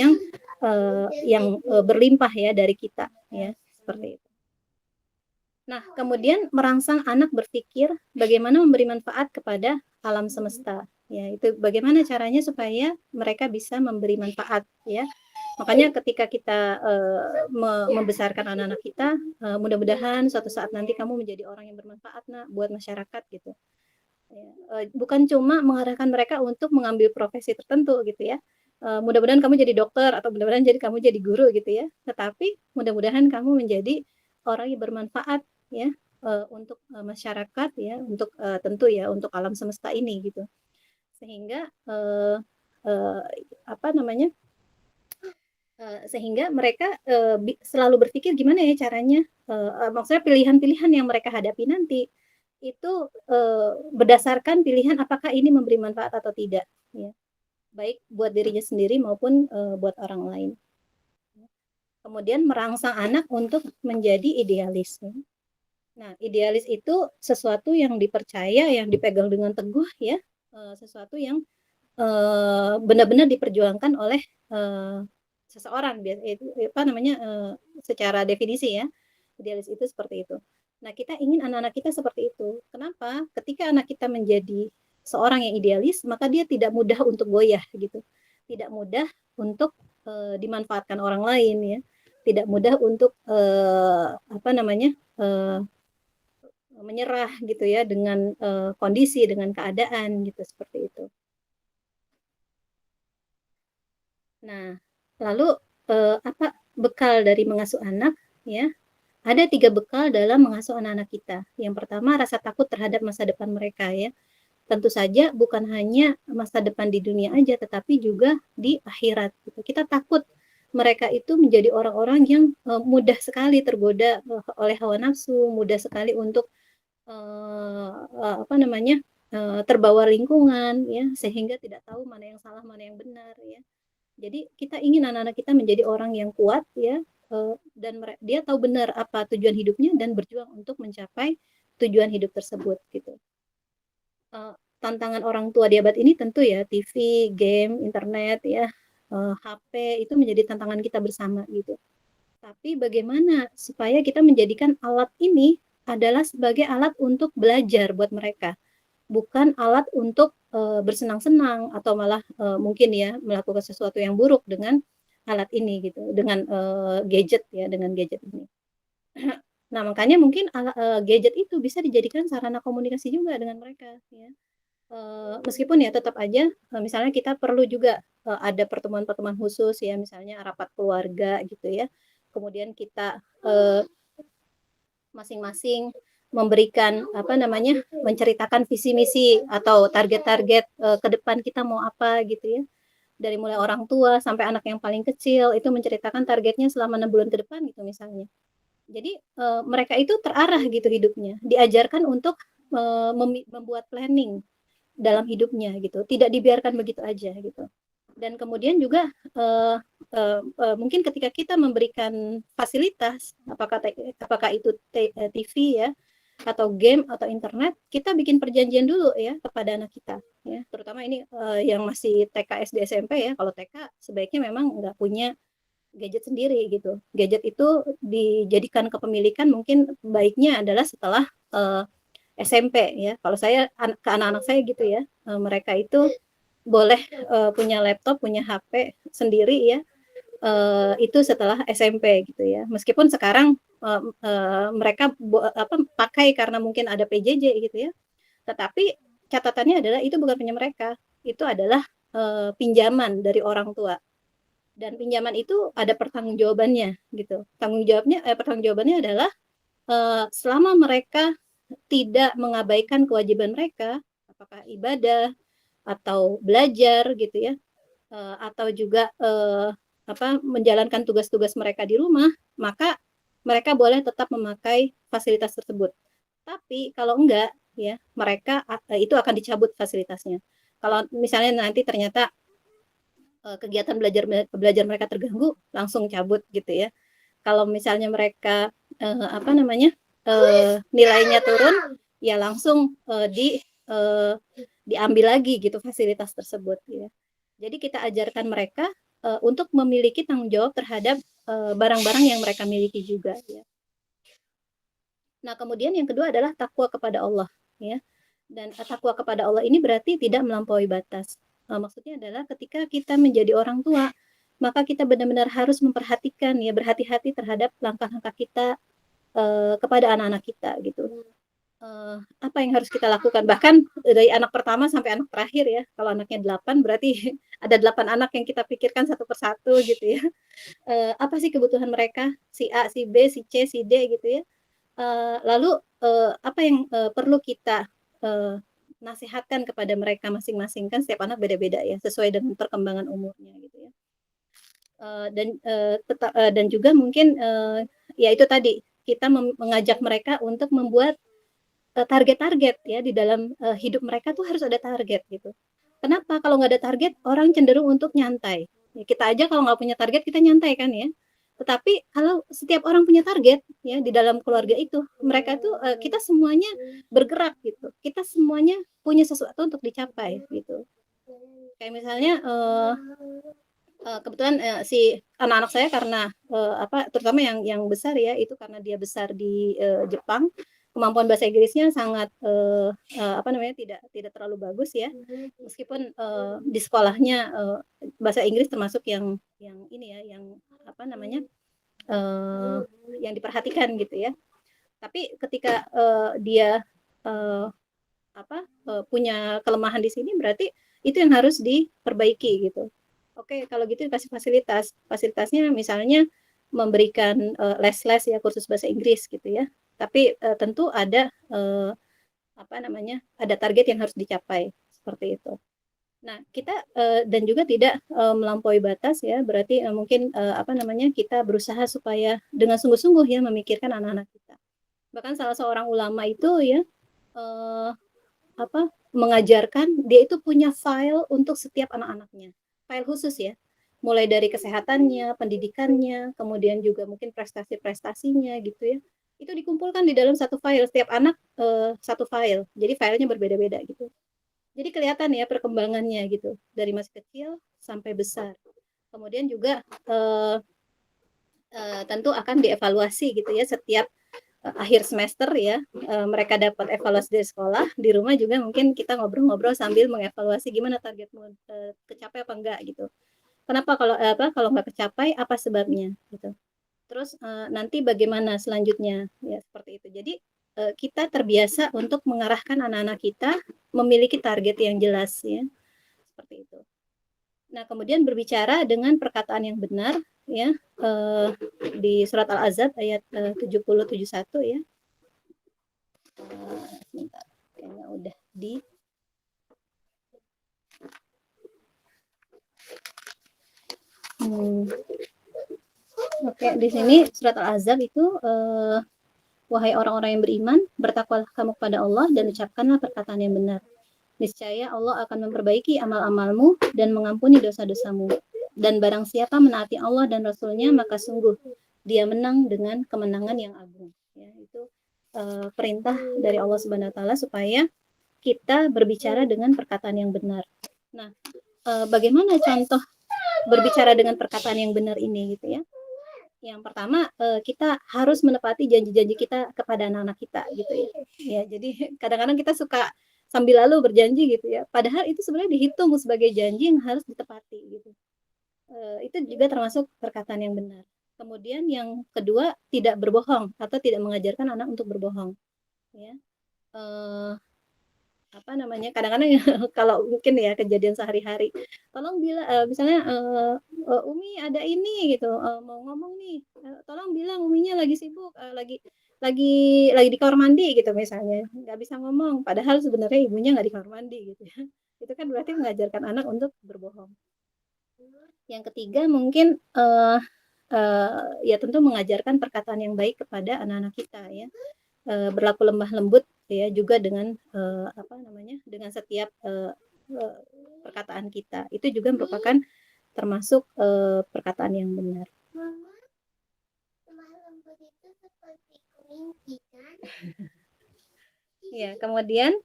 yang berlimpah ya dari kita ya, seperti itu. Nah, kemudian merangsang anak berpikir bagaimana memberi manfaat kepada alam semesta. Ya, itu bagaimana caranya supaya mereka bisa memberi manfaat ya. Makanya ketika kita membesarkan anak-anak kita, mudah-mudahan suatu saat nanti kamu menjadi orang yang bermanfaat nak buat masyarakat gitu. Ya, bukan cuma mengarahkan mereka untuk mengambil profesi tertentu gitu ya. Mudah-mudahan kamu jadi dokter atau mudah-mudahan kamu jadi guru gitu ya. Tetapi mudah-mudahan kamu menjadi orang yang bermanfaat ya untuk masyarakat ya, untuk tentu ya untuk alam semesta ini gitu. Sehingga apa namanya? Sehingga mereka selalu berpikir gimana ya caranya, maksudnya pilihan-pilihan yang mereka hadapi nanti itu berdasarkan pilihan apakah ini memberi manfaat atau tidak, ya. Baik buat dirinya sendiri maupun buat orang lain. Kemudian merangsang anak untuk menjadi idealis. Nah, idealis itu sesuatu yang dipercaya, yang dipegang dengan teguh, ya, sesuatu yang benar-benar diperjuangkan oleh seseorang, itu apa namanya secara definisi ya, idealis itu seperti itu. Nah, kita ingin anak-anak kita seperti itu. Kenapa? Ketika anak kita menjadi seorang yang idealis, maka dia tidak mudah untuk goyah gitu, tidak mudah untuk dimanfaatkan orang lain ya, tidak mudah untuk apa namanya menyerah gitu ya dengan kondisi, dengan keadaan gitu seperti itu. Nah, lalu apa bekal dari mengasuh anak ya? Ada 3 bekal dalam mengasuh anak-anak kita. Yang pertama rasa takut terhadap masa depan mereka ya. Tentu saja bukan hanya masa depan di dunia aja, tetapi juga di akhirat. Gitu. Kita takut mereka itu menjadi orang-orang yang mudah sekali tergoda oleh hawa nafsu, mudah sekali untuk apa namanya terbawa lingkungan ya, sehingga tidak tahu mana yang salah, mana yang benar ya. Jadi kita ingin anak-anak kita menjadi orang yang kuat ya, dan dia tahu benar apa tujuan hidupnya dan berjuang untuk mencapai tujuan hidup tersebut gitu. Tantangan orang tua di abad ini tentu ya TV, game, internet ya, HP itu menjadi tantangan kita bersama gitu. Tapi bagaimana supaya kita menjadikan alat ini adalah sebagai alat untuk belajar buat mereka, bukan alat untuk bersenang-senang atau malah mungkin ya melakukan sesuatu yang buruk dengan alat ini gitu, dengan gadget ya, dengan gadget ini. Nah, makanya mungkin gadget itu bisa dijadikan sarana komunikasi juga dengan mereka ya. Meskipun ya tetap aja misalnya kita perlu juga ada pertemuan-pertemuan khusus ya, misalnya rapat keluarga gitu ya. Kemudian kita masing-masing memberikan apa namanya menceritakan visi misi atau target-target ke depan kita mau apa gitu ya. dari mulai orang tua sampai anak yang paling kecil itu menceritakan targetnya selama 6 bulan ke depan gitu misalnya. Jadi mereka itu terarah gitu hidupnya, diajarkan untuk membuat planning dalam hidupnya gitu, tidak dibiarkan begitu aja gitu. Dan kemudian juga mungkin ketika kita memberikan fasilitas, apakah itu TV ya, atau game atau internet, kita bikin perjanjian dulu ya kepada anak kita ya, terutama ini yang masih TK SD SMP ya. Kalau TK sebaiknya memang nggak punya gadget sendiri gitu. Gadget itu dijadikan kepemilikan mungkin baiknya adalah setelah SMP ya. Kalau saya ke anak-anak saya gitu ya, mereka itu boleh punya laptop, punya HP sendiri ya, itu setelah SMP gitu ya. Meskipun sekarang mereka pakai karena mungkin ada PJJ gitu ya. Tetapi catatannya adalah itu bukan punya mereka, itu adalah pinjaman dari orang tua. Dan pinjaman itu ada pertanggungjawabannya gitu. Pertanggungjawabannya adalah selama mereka tidak mengabaikan kewajiban mereka, apakah ibadah atau belajar gitu ya, atau juga menjalankan tugas-tugas mereka di rumah, maka mereka boleh tetap memakai fasilitas tersebut. Tapi kalau enggak ya, mereka itu akan dicabut fasilitasnya. Kalau misalnya nanti ternyata kegiatan belajar mereka terganggu, langsung cabut gitu ya. Kalau misalnya mereka nilainya turun, ya langsung diambil lagi gitu fasilitas tersebut ya. Jadi kita ajarkan mereka untuk memiliki tanggung jawab terhadap barang-barang yang mereka miliki juga ya. Nah, kemudian yang kedua adalah takwa kepada Allah ya. Dan takwa kepada Allah ini berarti tidak melampaui batas. Maksudnya adalah ketika kita menjadi orang tua, maka kita benar-benar harus memperhatikan ya, berhati-hati terhadap langkah-langkah kita kepada anak-anak kita gitu. Apa yang harus kita lakukan, bahkan dari anak pertama sampai anak terakhir ya. Kalau anaknya 8 berarti ada 8 anak yang kita pikirkan satu persatu gitu ya. Apa sih kebutuhan mereka, si A, si B, si C, si D gitu ya. Lalu apa yang perlu kita nasihatkan kepada mereka masing-masing, kan setiap anak beda-beda ya, sesuai dengan perkembangan umurnya gitu ya. Dan juga mungkin ya itu tadi, kita mengajak mereka untuk membuat target-target ya di dalam hidup mereka tuh harus ada target gitu. Kenapa? Kalau nggak ada target, orang cenderung untuk nyantai. Ya, kita aja kalau nggak punya target, kita nyantai kan ya. Tetapi kalau setiap orang punya target ya di dalam keluarga itu, mereka tuh kita semuanya bergerak gitu. Kita semuanya punya sesuatu untuk dicapai gitu. Kayak misalnya kebetulan si anak-anak saya karena terutama yang besar ya, itu karena dia besar di Jepang, kemampuan bahasa Inggrisnya sangat tidak terlalu bagus ya, meskipun di sekolahnya bahasa Inggris termasuk yang ini ya, yang yang diperhatikan gitu ya. Tapi ketika dia punya kelemahan di sini, berarti itu yang harus diperbaiki gitu. Oke, kalau gitu dikasih fasilitas. Fasilitasnya misalnya memberikan les-les ya, kursus bahasa Inggris gitu ya. Tapi tentu ada ada target yang harus dicapai seperti itu. Nah, kita dan juga tidak melampaui batas ya, berarti mungkin kita berusaha supaya dengan sungguh-sungguh ya memikirkan anak-anak kita. Bahkan salah seorang ulama itu ya mengajarkan, dia itu punya file untuk setiap anak-anaknya, file khusus ya, mulai dari kesehatannya, pendidikannya, kemudian juga mungkin prestasi-prestasinya gitu ya, itu dikumpulkan di dalam satu file, setiap anak satu file, jadi filenya berbeda-beda gitu. Jadi kelihatan ya perkembangannya gitu, dari masih kecil sampai besar. Kemudian juga tentu akan dievaluasi gitu ya setiap akhir semester ya, mereka dapat evaluasi dari sekolah, di rumah juga mungkin kita ngobrol-ngobrol sambil mengevaluasi gimana targetmu, kecapai apa enggak gitu. Kenapa kalau nggak kecapai, apa sebabnya gitu. Terus nanti bagaimana selanjutnya ya, seperti itu. Jadi kita terbiasa untuk mengarahkan anak-anak kita memiliki target yang jelas ya, seperti itu. Nah, kemudian berbicara dengan perkataan yang benar ya, di surat Al-Ahzab ayat 70-71 ya. Sebentar, kayaknya udah di Oke, di sini surat Al-Ahzab itu wahai orang-orang yang beriman, bertakwalah kamu kepada Allah dan ucapkanlah perkataan yang benar. Niscaya Allah akan memperbaiki amal-amalmu dan mengampuni dosa-dosamu. Dan barang siapa menaati Allah dan Rasul-Nya, maka sungguh dia menang dengan kemenangan yang agung. Ya, itu perintah dari Allah Subhanahu wa taala supaya kita berbicara dengan perkataan yang benar. Nah, bagaimana contoh berbicara dengan perkataan yang benar ini gitu ya? Yang pertama, kita harus menepati janji-janji kita kepada anak-anak kita gitu ya. Ya, jadi kadang-kadang kita suka sambil lalu berjanji gitu ya. Padahal itu sebenarnya dihitung sebagai janji yang harus ditepati gitu. Itu juga termasuk perkataan yang benar. Kemudian yang kedua, tidak berbohong atau tidak mengajarkan anak untuk berbohong. Ya. Apa namanya? Kadang-kadang kalau mungkin ya kejadian sehari-hari, tolong bilang misalnya Umi ada ini gitu, mau ngomong nih, tolong bilang Uminya lagi sibuk, lagi di kamar mandi gitu misalnya, nggak bisa ngomong, padahal sebenarnya ibunya nggak di kamar mandi gitu ya. Itu kan berarti mengajarkan anak untuk berbohong. Yang ketiga mungkin ya tentu mengajarkan perkataan yang baik kepada anak-anak kita ya, berlaku lemah lembut ya juga dengan apa namanya, dengan setiap perkataan kita. Itu juga merupakan termasuk perkataan yang benar. Ya, kemudian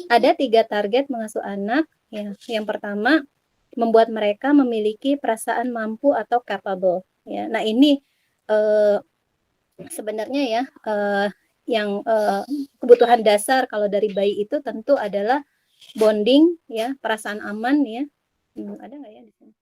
ada 3 target mengasuh anak. Ya, yang pertama membuat mereka memiliki perasaan mampu atau capable. Ya, nah ini sebenarnya ya yang kebutuhan dasar kalau dari bayi itu tentu adalah bonding ya, perasaan aman ya. Ada nggak ya di sini?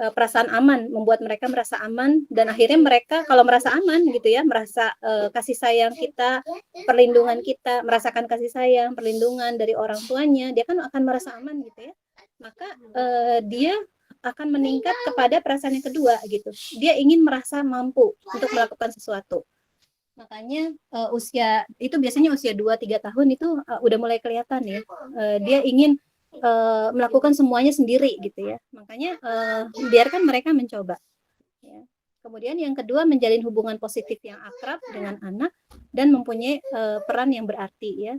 Perasaan aman, membuat mereka merasa aman dan akhirnya mereka kalau merasa aman gitu ya, merasa kasih sayang kita, perlindungan kita, merasakan kasih sayang, perlindungan dari orang tuanya, dia kan akan merasa aman gitu ya. Maka dia akan meningkat kepada perasaan yang kedua gitu. Dia ingin merasa mampu untuk melakukan sesuatu. Makanya usia itu biasanya usia 2-3 tahun itu udah mulai kelihatan ya. Dia ingin melakukan semuanya sendiri gitu ya. Makanya biarkan mereka mencoba. Ya. Kemudian yang kedua, menjalin hubungan positif yang akrab dengan anak dan mempunyai peran yang berarti ya.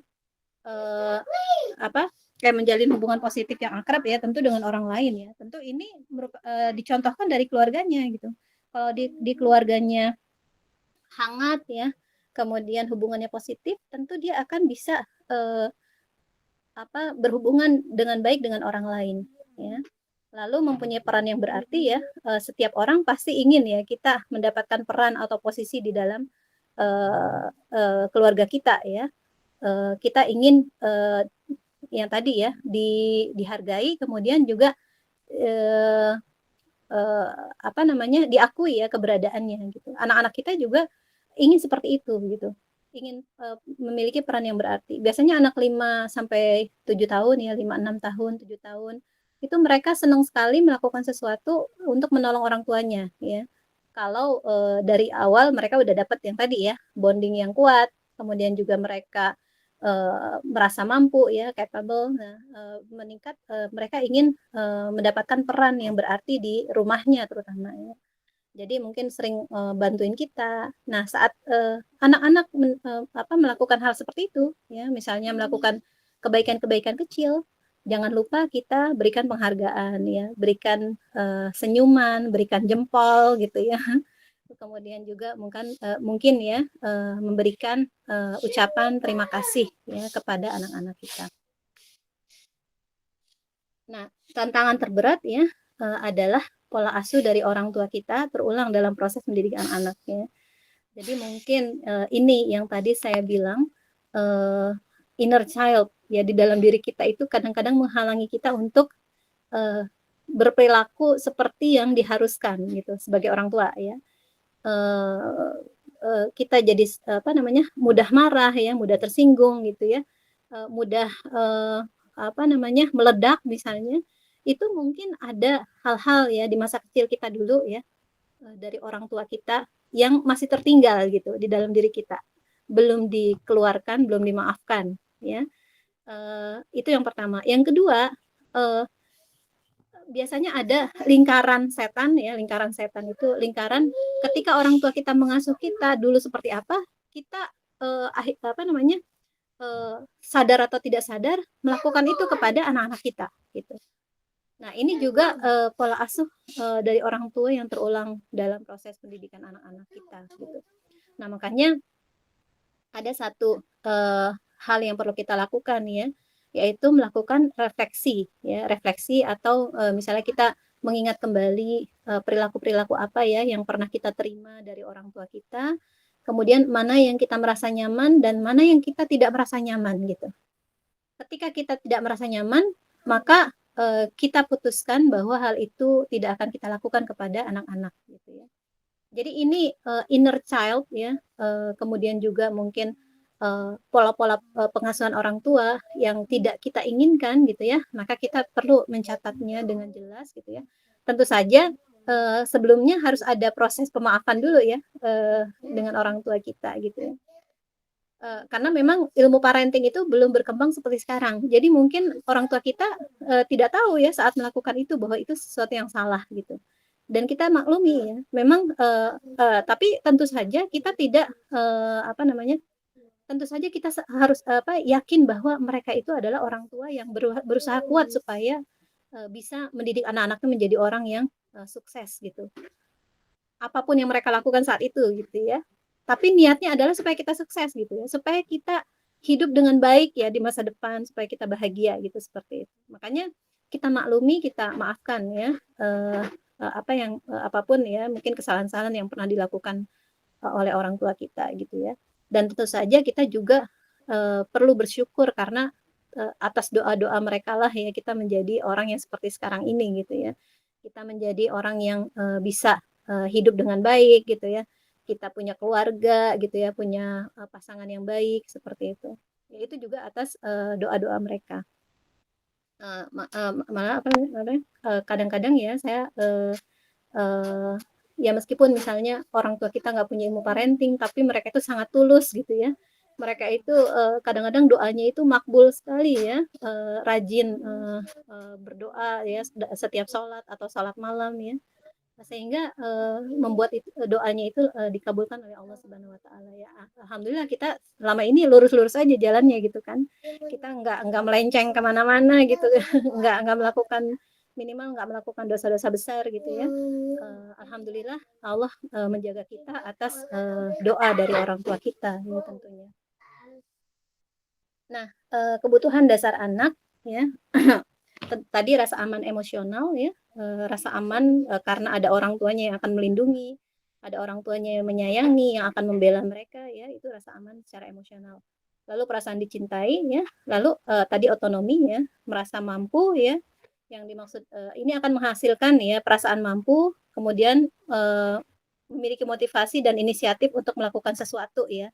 Menjalin hubungan positif yang akrab ya, tentu dengan orang lain ya. Tentu ini dicontohkan dari keluarganya gitu. Kalau di keluarganya hangat ya, kemudian hubungannya positif, tentu dia akan bisa berhubungan dengan baik dengan orang lain ya. Lalu mempunyai peran yang berarti ya, setiap orang pasti ingin ya kita mendapatkan peran atau posisi di dalam keluarga kita ya. Kita ingin yang tadi ya dihargai, kemudian juga diakui ya keberadaannya gitu. Anak-anak kita juga ingin seperti itu gitu. Ingin memiliki peran yang berarti. Biasanya anak 5 sampai 7 tahun ya, 5-6 tahun, 7 tahun, itu mereka senang sekali melakukan sesuatu untuk menolong orang tuanya ya. Kalau dari awal mereka udah dapat yang tadi ya, bonding yang kuat, kemudian juga mereka merasa mampu ya, capable. Nah, meningkat mereka ingin mendapatkan peran yang berarti di rumahnya terutama ya. Jadi mungkin sering bantuin kita. Nah, saat anak-anak melakukan hal seperti itu, ya, misalnya melakukan kebaikan-kebaikan kecil, jangan lupa kita berikan penghargaan, ya, berikan senyuman, berikan jempol, gitu ya. Kemudian juga mungkin ya memberikan ucapan terima kasih ya kepada anak-anak kita. Nah, tantangan terberat ya adalah pola asuh dari orang tua kita terulang dalam proses pendidikan anaknya. Jadi mungkin ini yang tadi saya bilang inner child ya di dalam diri kita itu kadang-kadang menghalangi kita untuk berperilaku seperti yang diharuskan gitu sebagai orang tua ya. Kita jadi mudah marah ya, mudah tersinggung gitu ya, mudah meledak misalnya. Itu mungkin ada hal-hal ya di masa kecil kita dulu ya dari orang tua kita yang masih tertinggal gitu di dalam diri kita, belum dikeluarkan, belum dimaafkan ya. Itu yang pertama. Yang kedua, biasanya ada lingkaran setan ya. Lingkaran setan itu lingkaran ketika orang tua kita mengasuh kita dulu seperti apa, kita sadar atau tidak sadar melakukan itu kepada anak-anak kita gitu. Nah, ini juga pola asuh dari orang tua yang terulang dalam proses pendidikan anak-anak kita gitu. Nah, makanya ada satu hal yang perlu kita lakukan ya, yaitu melakukan refleksi atau misalnya kita mengingat kembali perilaku-perilaku apa ya yang pernah kita terima dari orang tua kita, kemudian mana yang kita merasa nyaman dan mana yang kita tidak merasa nyaman gitu. Ketika kita tidak merasa nyaman, maka kita putuskan bahwa hal itu tidak akan kita lakukan kepada anak-anak gitu ya. Jadi ini inner child ya, kemudian juga mungkin pola-pola pengasuhan orang tua yang tidak kita inginkan gitu ya, maka kita perlu mencatatnya dengan jelas gitu ya. Tentu saja sebelumnya harus ada proses pemaafan dulu ya dengan orang tua kita gitu ya. Karena memang ilmu parenting itu belum berkembang seperti sekarang. Jadi mungkin orang tua kita tidak tahu ya saat melakukan itu bahwa itu sesuatu yang salah gitu. Dan kita maklumi ya, memang tapi tentu saja kita tidak tentu saja kita harus yakin bahwa mereka itu adalah orang tua yang berusaha kuat supaya bisa mendidik anak-anaknya menjadi orang yang sukses gitu. Apapun yang mereka lakukan saat itu gitu ya. Tapi niatnya adalah supaya kita sukses gitu ya, supaya kita hidup dengan baik ya di masa depan, supaya kita bahagia gitu seperti itu. Makanya kita maklumi, kita maafkan ya apapun ya mungkin kesalahan-kesalahan yang pernah dilakukan oleh orang tua kita gitu ya. Dan tentu saja kita juga perlu bersyukur karena atas doa-doa mereka lah ya kita menjadi orang yang seperti sekarang ini gitu ya. Kita menjadi orang yang bisa hidup dengan baik gitu ya. Kita punya keluarga gitu ya, punya pasangan yang baik seperti itu. Ya, itu juga atas doa-doa mereka. Malah kadang-kadang ya saya ya meskipun misalnya orang tua kita nggak punya ilmu parenting, tapi mereka itu sangat tulus gitu ya. Mereka itu kadang-kadang doanya itu makbul sekali ya, rajin berdoa ya setiap sholat atau sholat malam ya. Sehingga membuat doanya itu dikabulkan oleh Allah Subhanahu Wa Taala ya. Alhamdulillah kita selama ini lurus-lurus aja jalannya gitu kan. Kita nggak melenceng kemana-mana gitu, nggak melakukan minimal nggak melakukan dosa-dosa besar gitu ya. Alhamdulillah Allah menjaga kita atas doa dari orang tua kita ya tentunya. Nah kebutuhan dasar anak ya tadi rasa aman emosional ya, rasa aman karena ada orang tuanya yang akan melindungi, ada orang tuanya yang menyayangi, yang akan membela mereka ya, itu rasa aman secara emosional. Lalu perasaan dicintai ya, lalu tadi otonomi ya, merasa mampu ya, yang dimaksud ini akan menghasilkan ya perasaan mampu, kemudian memiliki motivasi dan inisiatif untuk melakukan sesuatu ya,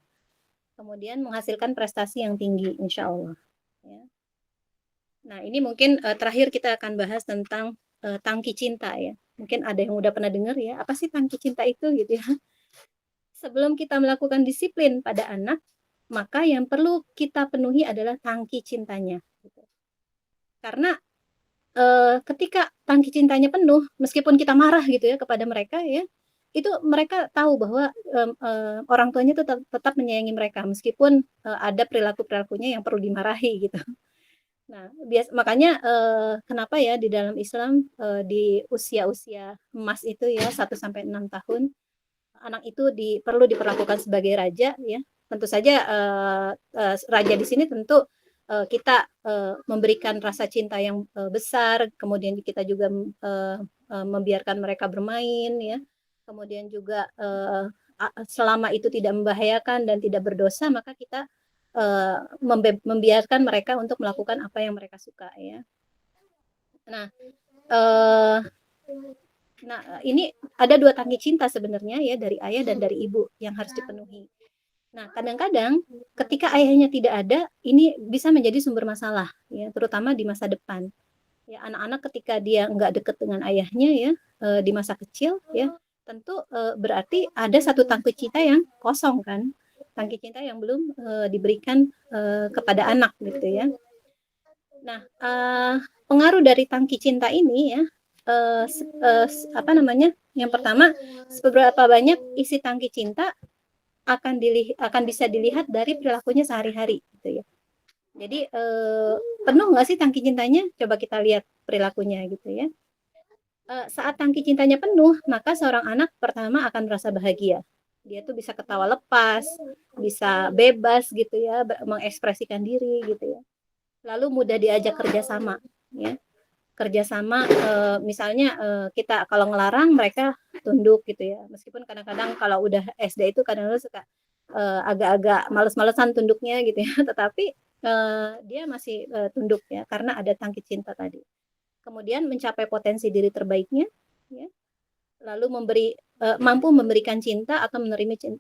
kemudian menghasilkan prestasi yang tinggi insya Allah ya. Nah, ini mungkin terakhir kita akan bahas tentang tangki cinta ya. Mungkin ada yang udah pernah dengar ya, apa sih tangki cinta itu gitu ya. Sebelum kita melakukan disiplin pada anak, maka yang perlu kita penuhi adalah tangki cintanya. Gitu. Karena ketika tangki cintanya penuh, meskipun kita marah gitu ya kepada mereka ya, itu mereka tahu bahwa orang tuanya tetap menyayangi mereka, meskipun ada perilaku-perilakunya yang perlu dimarahi gitu. Nah, makanya kenapa ya di dalam Islam di usia-usia emas itu ya 1 sampai 6 tahun anak itu perlu diperlakukan sebagai raja ya. Tentu saja raja di sini tentu kita memberikan rasa cinta yang besar, kemudian kita juga membiarkan mereka bermain ya. Kemudian juga selama itu tidak membahayakan dan tidak berdosa, maka kita membiarkan mereka untuk melakukan apa yang mereka suka ya. Nah, ini ada 2 tangki cinta sebenarnya ya dari ayah dan dari ibu yang harus dipenuhi. Nah, kadang-kadang ketika ayahnya tidak ada, ini bisa menjadi sumber masalah ya, terutama di masa depan. Ya, anak-anak ketika dia nggak dekat dengan ayahnya ya di masa kecil ya, tentu berarti ada satu tangki cinta yang kosong kan. Tangki cinta yang belum diberikan kepada anak gitu ya. Nah, pengaruh dari tangki cinta ini ya apa namanya? Yang pertama, seberapa banyak isi tangki cinta akan bisa dilihat dari perilakunya sehari-hari gitu ya. Jadi penuh nggak sih tangki cintanya? Coba kita lihat perilakunya gitu ya. Saat tangki cintanya penuh, maka seorang anak pertama akan merasa bahagia. Dia tuh bisa ketawa lepas, bisa bebas gitu ya, mengekspresikan diri gitu ya. Lalu mudah diajak kerjasama, ya. Kerjasama, misalnya kita kalau ngelarang mereka tunduk gitu ya. Meskipun kadang-kadang kalau udah SD itu kadang-kadang suka agak-agak males-malesan tunduknya gitu ya, tetapi dia masih tunduk ya, karena ada tangki cinta tadi. Kemudian mencapai potensi diri terbaiknya, ya. Lalu mampu memberikan cinta atau menerima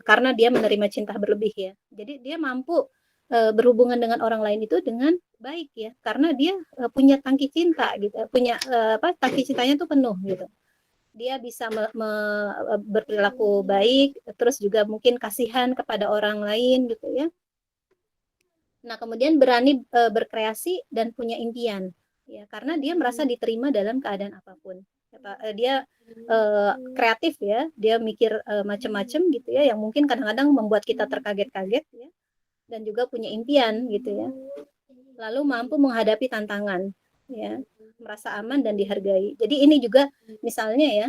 karena dia menerima cinta berlebih ya. Jadi dia mampu berhubungan dengan orang lain itu dengan baik ya, karena dia punya tangki cinta gitu, punya tangki cintanya tuh penuh gitu. Dia bisa berperilaku baik, terus juga mungkin kasihan kepada orang lain gitu ya. Nah, kemudian berani berkreasi dan punya impian, ya, karena dia merasa diterima dalam keadaan apapun. Dia kreatif ya, dia mikir macam-macam gitu ya, yang mungkin kadang-kadang membuat kita terkaget-kaget ya, dan juga punya impian gitu ya. Lalu mampu menghadapi tantangan, ya, merasa aman dan dihargai. Jadi ini juga misalnya ya,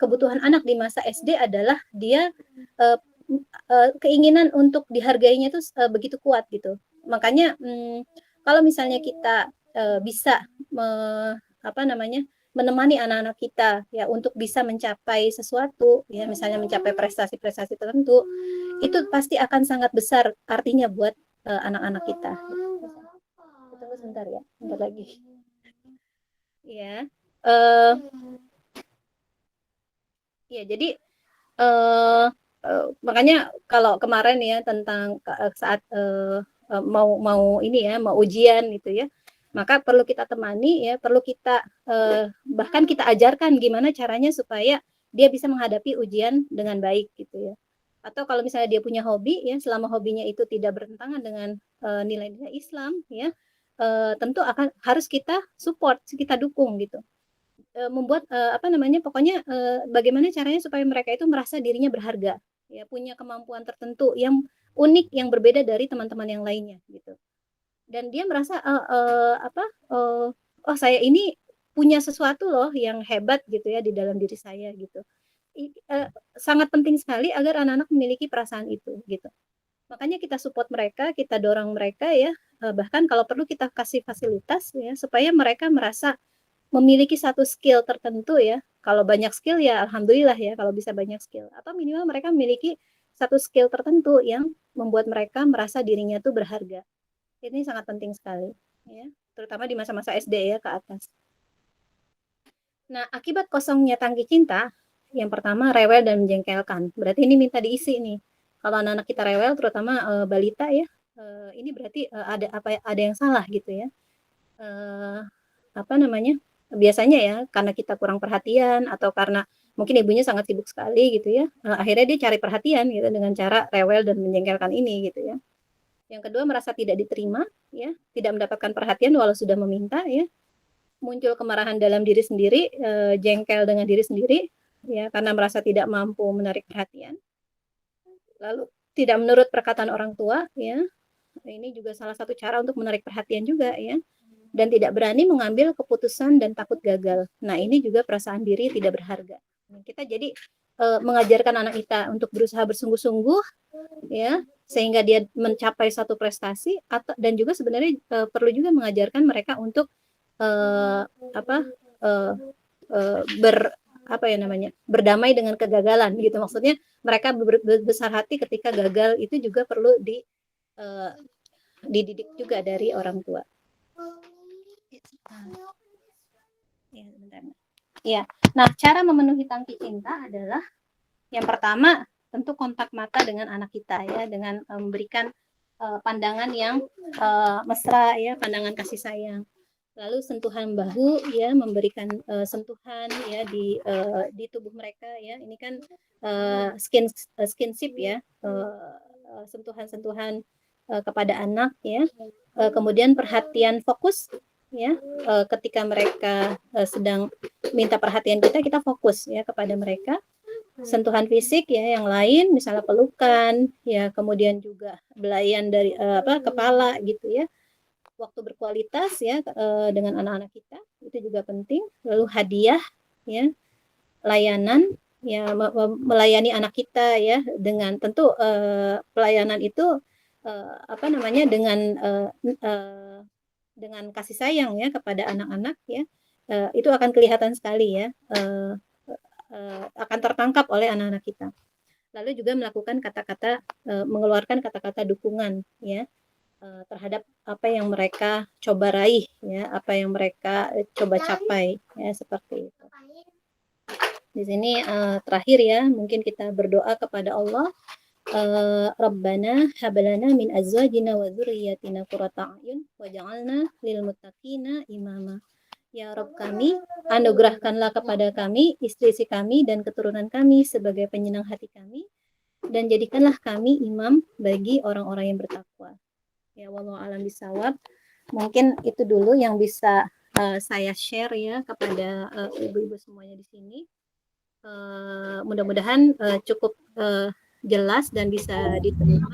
kebutuhan anak di masa SD adalah dia keinginan untuk dihargainya itu begitu kuat gitu. Makanya kalau misalnya kita bisa menemani anak-anak kita ya untuk bisa mencapai sesuatu ya, misalnya mencapai prestasi-prestasi tertentu, itu pasti akan sangat besar artinya buat anak-anak kita. Tunggu sebentar ya, sebentar lagi. Ya, ya jadi makanya kalau kemarin ya tentang saat mau ini ya, mau ujian gitu ya, maka perlu kita temani ya, perlu kita bahkan kita ajarkan gimana caranya supaya dia bisa menghadapi ujian dengan baik gitu ya. Atau kalau misalnya dia punya hobi ya, selama hobinya itu tidak bertentangan dengan nilai-nilai Islam ya, tentu harus kita support, kita dukung gitu. Membuat pokoknya bagaimana caranya supaya mereka itu merasa dirinya berharga ya, punya kemampuan tertentu yang unik, yang berbeda dari teman-teman yang lainnya gitu, dan dia merasa oh saya ini punya sesuatu loh yang hebat gitu ya di dalam diri saya gitu. Sangat penting sekali agar anak-anak memiliki perasaan itu gitu. Makanya kita support mereka, kita dorong mereka ya, bahkan kalau perlu kita kasih fasilitas ya, supaya mereka merasa memiliki satu skill tertentu ya. Kalau banyak skill ya alhamdulillah ya, kalau bisa banyak skill. Atau minimal mereka memiliki satu skill tertentu yang membuat mereka merasa dirinya tuh berharga. Ini sangat penting sekali ya, terutama di masa-masa SD ya ke atas. Nah, akibat kosongnya tangki cinta, yang pertama rewel dan menjengkelkan. Berarti ini minta diisi nih. Kalau anak-anak kita rewel, terutama balita ya, ini berarti ada yang salah gitu ya. Biasanya ya karena kita kurang perhatian atau karena mungkin ibunya sangat sibuk sekali gitu ya, akhirnya dia cari perhatian gitu dengan cara rewel dan menjengkelkan ini gitu ya. Yang kedua, merasa tidak diterima ya, tidak mendapatkan perhatian walau sudah meminta ya. Muncul kemarahan dalam diri sendiri, jengkel dengan diri sendiri ya, karena merasa tidak mampu menarik perhatian. Lalu tidak menurut perkataan orang tua ya, ini juga salah satu cara untuk menarik perhatian juga ya. Dan tidak berani mengambil keputusan dan takut gagal. Nah, ini juga perasaan diri tidak berharga. Kita jadi mengajarkan anak kita untuk berusaha bersungguh-sungguh ya, sehingga dia mencapai satu prestasi, dan juga sebenarnya perlu juga mengajarkan mereka untuk berdamai dengan kegagalan gitu. Maksudnya mereka besar hati ketika gagal, itu juga perlu dididik juga dari orang tua. Ya, nah cara memenuhi tangki cinta adalah yang pertama tentu kontak mata dengan anak kita ya, dengan memberikan pandangan yang mesra ya, pandangan kasih sayang. Lalu sentuhan bahu ya, memberikan sentuhan ya di tubuh mereka ya. Ini kan skinship ya, sentuhan-sentuhan kepada anak ya. Kemudian perhatian fokus ya. Ketika mereka sedang minta perhatian kita, kita fokus ya kepada mereka. Sentuhan fisik ya, yang lain misalnya pelukan ya, kemudian juga belayan dari kepala gitu ya. Waktu berkualitas ya dengan anak-anak kita itu juga penting. Lalu hadiah ya, layanan ya, melayani anak kita ya, dengan tentu pelayanan itu dengan kasih sayang ya kepada anak-anak ya, itu akan kelihatan sekali ya, akan tertangkap oleh anak-anak kita. Lalu juga melakukan mengeluarkan kata-kata dukungan ya terhadap apa yang mereka coba raih ya, apa yang mereka coba capai ya, seperti itu. Di sini terakhir ya, mungkin kita berdoa kepada Allah, Rabbana hablana min azwajina wa dzurriyyatina qurrata a'yun waj'alna lil muttaqina imama. Ya Rabb kami, anugerahkanlah kepada kami istri-istri kami dan keturunan kami sebagai penyenang hati kami, dan jadikanlah kami imam bagi orang-orang yang bertakwa. Ya, wallahu a'lam bishawab. Mungkin itu dulu yang bisa saya share ya kepada ibu-ibu semuanya di sini. Mudah-mudahan cukup jelas dan bisa diterima.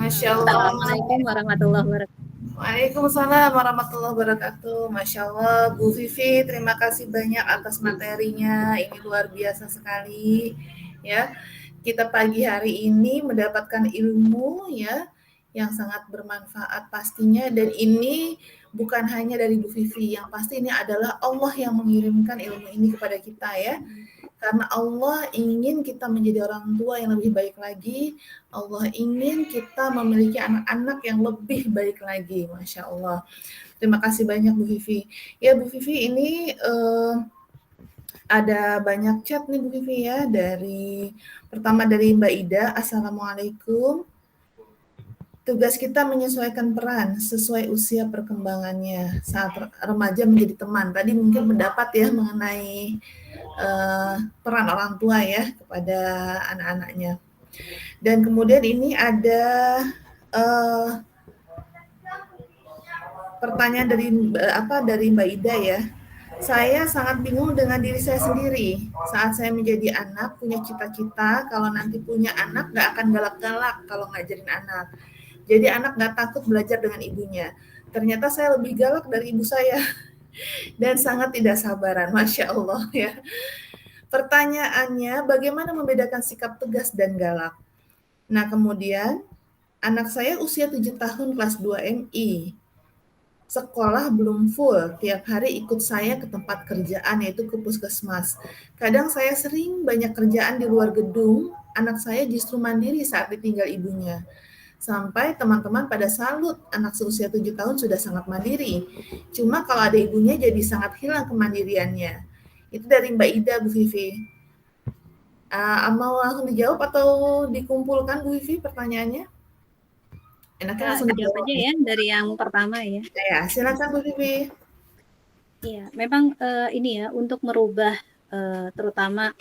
Masya Allah. Assalamualaikum warahmatullahi wabarakatuh. Waalaikumsalam warahmatullahi wabarakatuh. Masya Allah, Bu Vivi, terima kasih banyak atas materinya. Ini luar biasa sekali. Ya, kita pagi hari ini mendapatkan ilmu ya yang sangat bermanfaat pastinya. Dan ini bukan hanya dari Bu Vivi, yang pasti ini adalah Allah yang mengirimkan ilmu ini kepada kita ya. Karena Allah ingin kita menjadi orang tua yang lebih baik lagi. Allah ingin kita memiliki anak-anak yang lebih baik lagi. Masya Allah. Terima kasih banyak Bu Vivi. Ya Bu Vivi, ini ada banyak chat nih Bu Vivi ya. Pertama dari Mbak Ida. Assalamualaikum. Tugas kita menyesuaikan peran sesuai usia perkembangannya saat remaja menjadi teman. Tadi mungkin pendapat ya mengenai peran orang tua ya kepada anak-anaknya. Dan kemudian ini ada pertanyaan dari Mbak Ida ya. Saya sangat bingung dengan diri saya sendiri. Saat saya menjadi anak, punya cita-cita kalau nanti punya anak gak akan galak-galak kalau ngajarin anak. Jadi anak gak takut belajar dengan ibunya. Ternyata saya lebih galak dari ibu saya dan sangat tidak sabaran. Masya Allah ya. Pertanyaannya, bagaimana membedakan sikap tegas dan galak? Nah, kemudian anak saya usia 7 tahun kelas 2 MI. Sekolah belum full, tiap hari ikut saya ke tempat kerjaan, yaitu ke puskesmas. Kadang saya sering banyak kerjaan di luar gedung, anak saya justru mandiri saat ditinggal ibunya. Sampai teman-teman pada salut, anak seusia 7 tahun sudah sangat mandiri. Cuma kalau ada ibunya jadi sangat hilang kemandiriannya. Itu dari Mbak Ida, Bu Vivi. Mau langsung dijawab atau dikumpulkan Bu Vivi pertanyaannya? Enaknya langsung dijawab aja ya dari yang pertama ya. Ya, silakan Bu Vivi. Iya, memang ini ya, untuk merubah terutama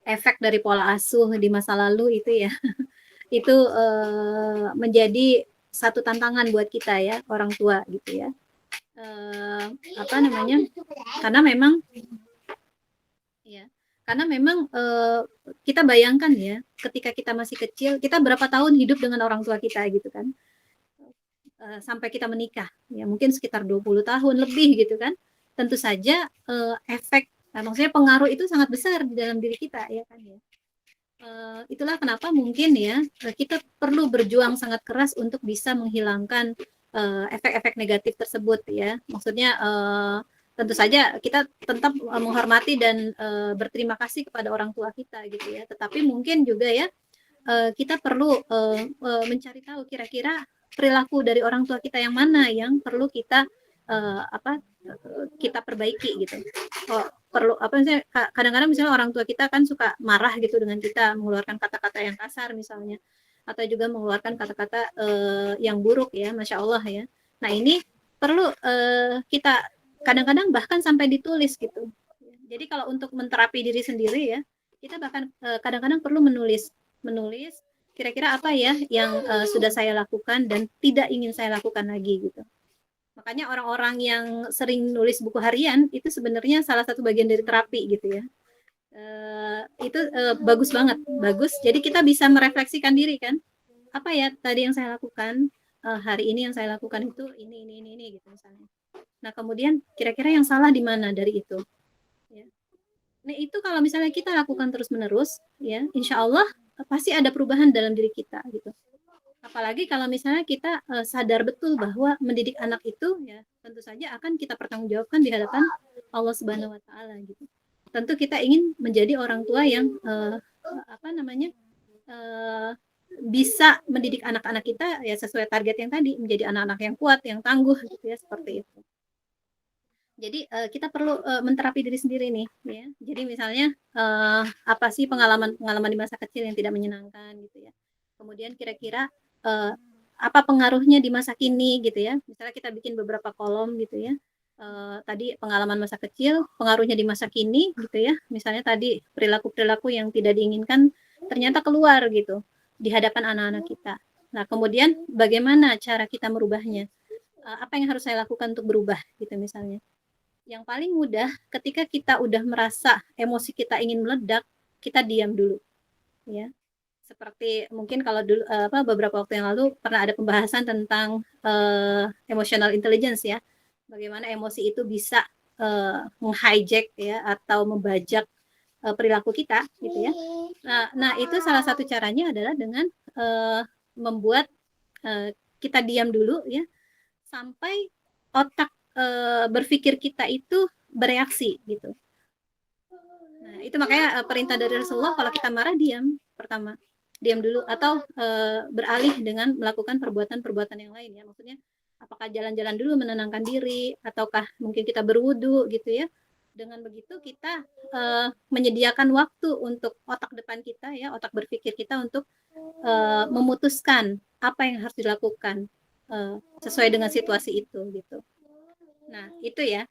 efek dari pola asuh di masa lalu itu ya, itu menjadi satu tantangan buat kita ya, orang tua gitu ya. Karena memang kita bayangkan ya, ketika kita masih kecil, kita berapa tahun hidup dengan orang tua kita gitu kan, sampai kita menikah ya, mungkin sekitar 20 tahun lebih gitu kan. Tentu saja efek, maksudnya pengaruh itu sangat besar di dalam diri kita ya kan ya. Itulah kenapa mungkin ya kita perlu berjuang sangat keras untuk bisa menghilangkan efek-efek negatif tersebut ya. Maksudnya tentu saja kita tetap menghormati dan berterima kasih kepada orang tua kita gitu ya. Tetapi mungkin juga ya kita perlu mencari tahu kira-kira perilaku dari orang tua kita yang mana yang perlu kita kita perbaiki gitu. Misalnya kadang-kadang misalnya orang tua kita kan suka marah gitu dengan kita, mengeluarkan kata-kata yang kasar misalnya, atau juga mengeluarkan kata-kata yang buruk ya, Masya Allah ya. Nah ini perlu kita kadang-kadang bahkan sampai ditulis gitu. Jadi kalau untuk menterapi diri sendiri ya, kita bahkan kadang-kadang perlu menulis kira-kira apa ya yang sudah saya lakukan dan tidak ingin saya lakukan lagi gitu. Makanya orang-orang yang sering nulis buku harian itu sebenarnya salah satu bagian dari terapi gitu ya. Itu bagus banget, bagus. Jadi kita bisa merefleksikan diri kan. Apa ya tadi yang saya lakukan hari ini, yang saya lakukan itu ini gitu misalnya. Nah kemudian kira-kira yang salah di mana dari itu? Ya. Nah itu kalau misalnya kita lakukan terus-menerus, ya insya Allah pasti ada perubahan dalam diri kita gitu. Apalagi kalau misalnya kita sadar betul bahwa mendidik anak itu ya tentu saja akan kita pertanggungjawabkan di hadapan Allah Subhanahu Wa Taala gitu. Tentu kita ingin menjadi orang tua yang bisa mendidik anak-anak kita ya sesuai target yang tadi, menjadi anak-anak yang kuat, yang tangguh gitu ya, seperti itu. Jadi kita perlu menterapi diri sendiri nih ya. Jadi misalnya apa sih pengalaman di masa kecil yang tidak menyenangkan gitu ya. Kemudian kira-kira apa pengaruhnya di masa kini gitu ya. Misalnya kita bikin beberapa kolom gitu ya. Tadi pengalaman masa kecil, pengaruhnya di masa kini gitu ya. Misalnya tadi perilaku-perilaku yang tidak diinginkan ternyata keluar gitu di hadapan anak-anak kita. Nah, kemudian bagaimana cara kita merubahnya? Apa yang harus saya lakukan untuk berubah gitu misalnya. Yang paling mudah ketika kita udah merasa emosi kita ingin meledak, kita diam dulu ya. Seperti mungkin kalau dulu beberapa waktu yang lalu pernah ada pembahasan tentang emotional intelligence ya. Bagaimana emosi itu bisa menghijack ya atau membajak perilaku kita gitu ya. Nah, itu salah satu caranya adalah dengan membuat kita diam dulu ya sampai otak berpikir kita itu bereaksi gitu. Nah, itu makanya perintah dari Rasulullah kalau kita marah diam pertama. Diam dulu atau beralih dengan melakukan perbuatan-perbuatan yang lain ya. Maksudnya apakah jalan-jalan dulu menenangkan diri ataukah mungkin kita berwudu gitu ya. Dengan begitu kita menyediakan waktu untuk otak depan kita ya, otak berpikir kita untuk memutuskan apa yang harus dilakukan sesuai dengan situasi itu gitu. Nah, itu ya.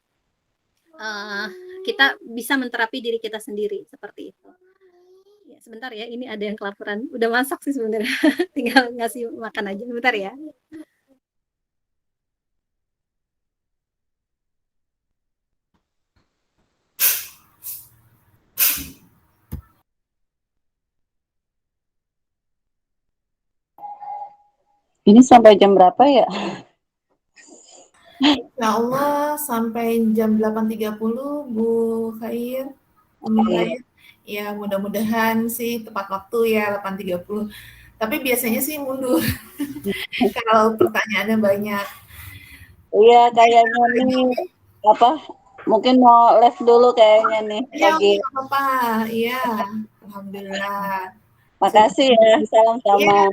Kita bisa menterapi diri kita sendiri seperti itu. Ya, sebentar ya, ini ada yang kelaparan. Udah masak sih sebenarnya. Tinggal ngasih makan aja. Sebentar ya. Ini sampai jam berapa ya? Ya Allah, sampai jam 8.30 Bu Khair. Khair. Ya, mudah-mudahan sih tepat waktu ya 8.30. Tapi biasanya sih mundur kalau pertanyaannya banyak. Iya, kayaknya nih mungkin mau live dulu kayaknya nih lagi. Iya, apa-apa. Iya, alhamdulillah. Makasih ya, salam sama. Ya,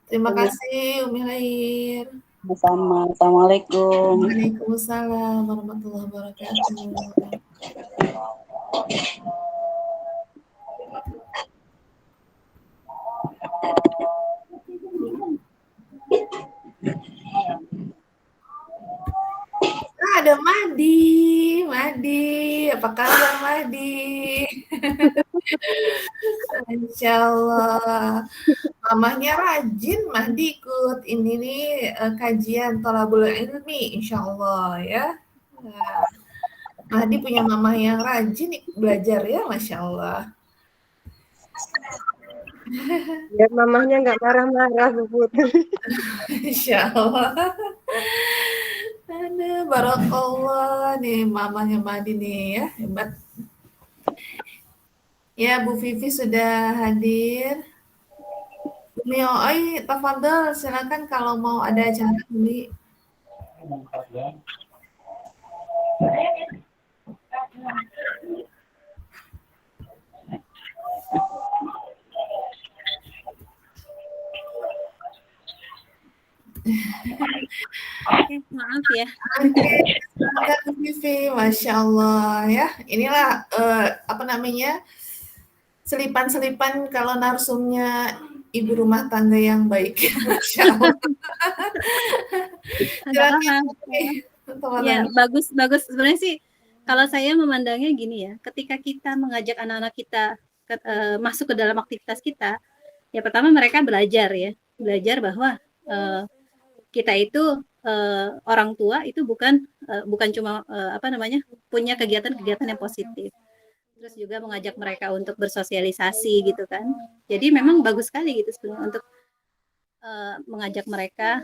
terima kasih Umi Khair. Sama. Assalamualaikum. Waalaikumsalam warahmatullahi wabarakatuh. Ada Madi, apa kabar Madi? Insya Allah, mamahnya rajin Mahdi ikut ini nih kajian Thalabul Ilmi, Insya Allah ya. Mahdi punya mamah yang rajin belajar ya, Masya Allah. Ya, mamahnya nggak marah-marah, Bu Putri. Insya Allah. Aduh, barakallah nih mamanya Madi nih ya, hebat. Ya, Bu Vivi sudah hadir. Umi Oi, tafadhol, silakan kalau mau ada acara Umi. Oke, maaf ya. Oke, Vivi, Masya Allah ya. Inilah selipan-selipan kalau narsumnya ibu rumah tangga yang baik. Masya Allah. Ya, bagus. Sebenarnya sih kalau saya memandangnya gini ya, ketika kita mengajak anak-anak kita masuk ke dalam aktivitas kita, Ya pertama mereka belajar bahwa kita itu orang tua itu bukan cuma punya kegiatan-kegiatan yang positif. Terus juga mengajak mereka untuk bersosialisasi gitu kan. Jadi memang bagus sekali gitu sebenarnya untuk mengajak mereka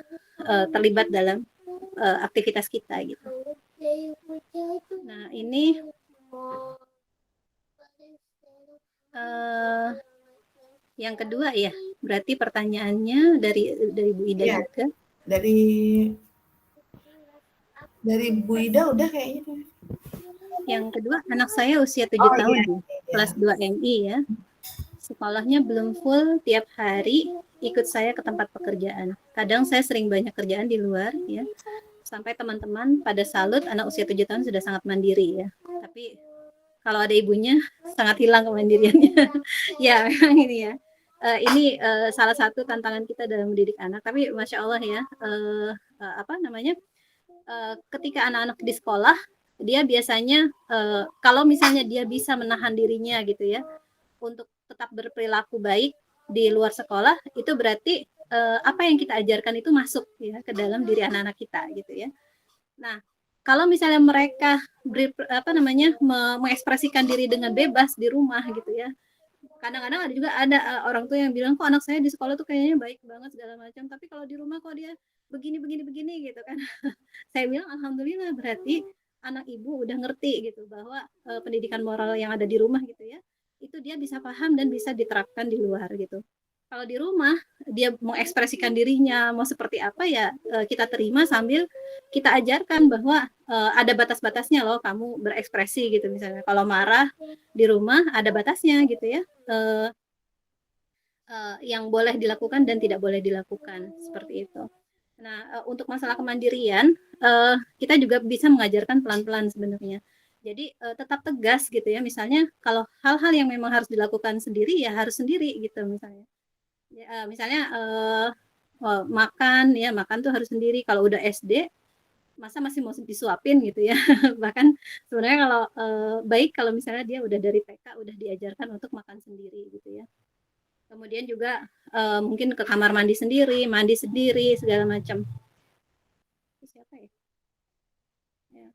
terlibat dalam aktivitas kita gitu. Nah ini yang kedua ya, berarti pertanyaannya dari Bu Ida Ya, juga. Dari Bu Ida udah kayaknya. Yang kedua, anak saya usia 7 tahun, kelas 2 MI ya. Sekolahnya belum full, tiap hari ikut saya ke tempat pekerjaan. Kadang saya sering banyak kerjaan di luar ya. Sampai teman-teman pada salut anak usia 7 tahun sudah sangat mandiri ya. Tapi kalau ada ibunya sangat hilang kemandiriannya. Ya, memang ini ya. Ini salah satu tantangan kita dalam mendidik anak. Tapi Masya Allah ya, ketika anak-anak di sekolah, dia biasanya kalau misalnya dia bisa menahan dirinya gitu ya, untuk tetap berperilaku baik di luar sekolah, itu berarti apa yang kita ajarkan itu masuk ya ke dalam diri anak-anak kita gitu ya. Nah, kalau misalnya mereka mengekspresikan diri dengan bebas di rumah gitu ya, kadang-kadang ada orang tua yang bilang kok anak saya di sekolah tuh kayaknya baik banget segala macam, tapi kalau di rumah kok dia begini gitu kan. Saya bilang alhamdulillah berarti anak ibu udah ngerti gitu bahwa pendidikan moral yang ada di rumah gitu ya, itu dia bisa paham dan bisa diterapkan di luar gitu. Kalau di rumah dia mau ekspresikan dirinya mau seperti apa ya, kita terima sambil kita ajarkan bahwa ada batas-batasnya loh kamu berekspresi gitu. Misalnya kalau marah di rumah ada batasnya gitu ya, yang boleh dilakukan dan tidak boleh dilakukan seperti itu. Nah, untuk masalah kemandirian, kita juga bisa mengajarkan pelan-pelan sebenarnya. Jadi tetap tegas gitu ya. Misalnya kalau hal-hal yang memang harus dilakukan sendiri ya harus sendiri gitu misalnya. Ya, misalnya makan tuh harus sendiri. Kalau udah SD, masa masih mau disuapin gitu ya. Bahkan sebenarnya kalau baik kalau misalnya dia udah dari TK udah diajarkan untuk makan sendiri gitu ya. Kemudian juga mungkin ke kamar mandi sendiri segala macam. Siapa ya? Ya.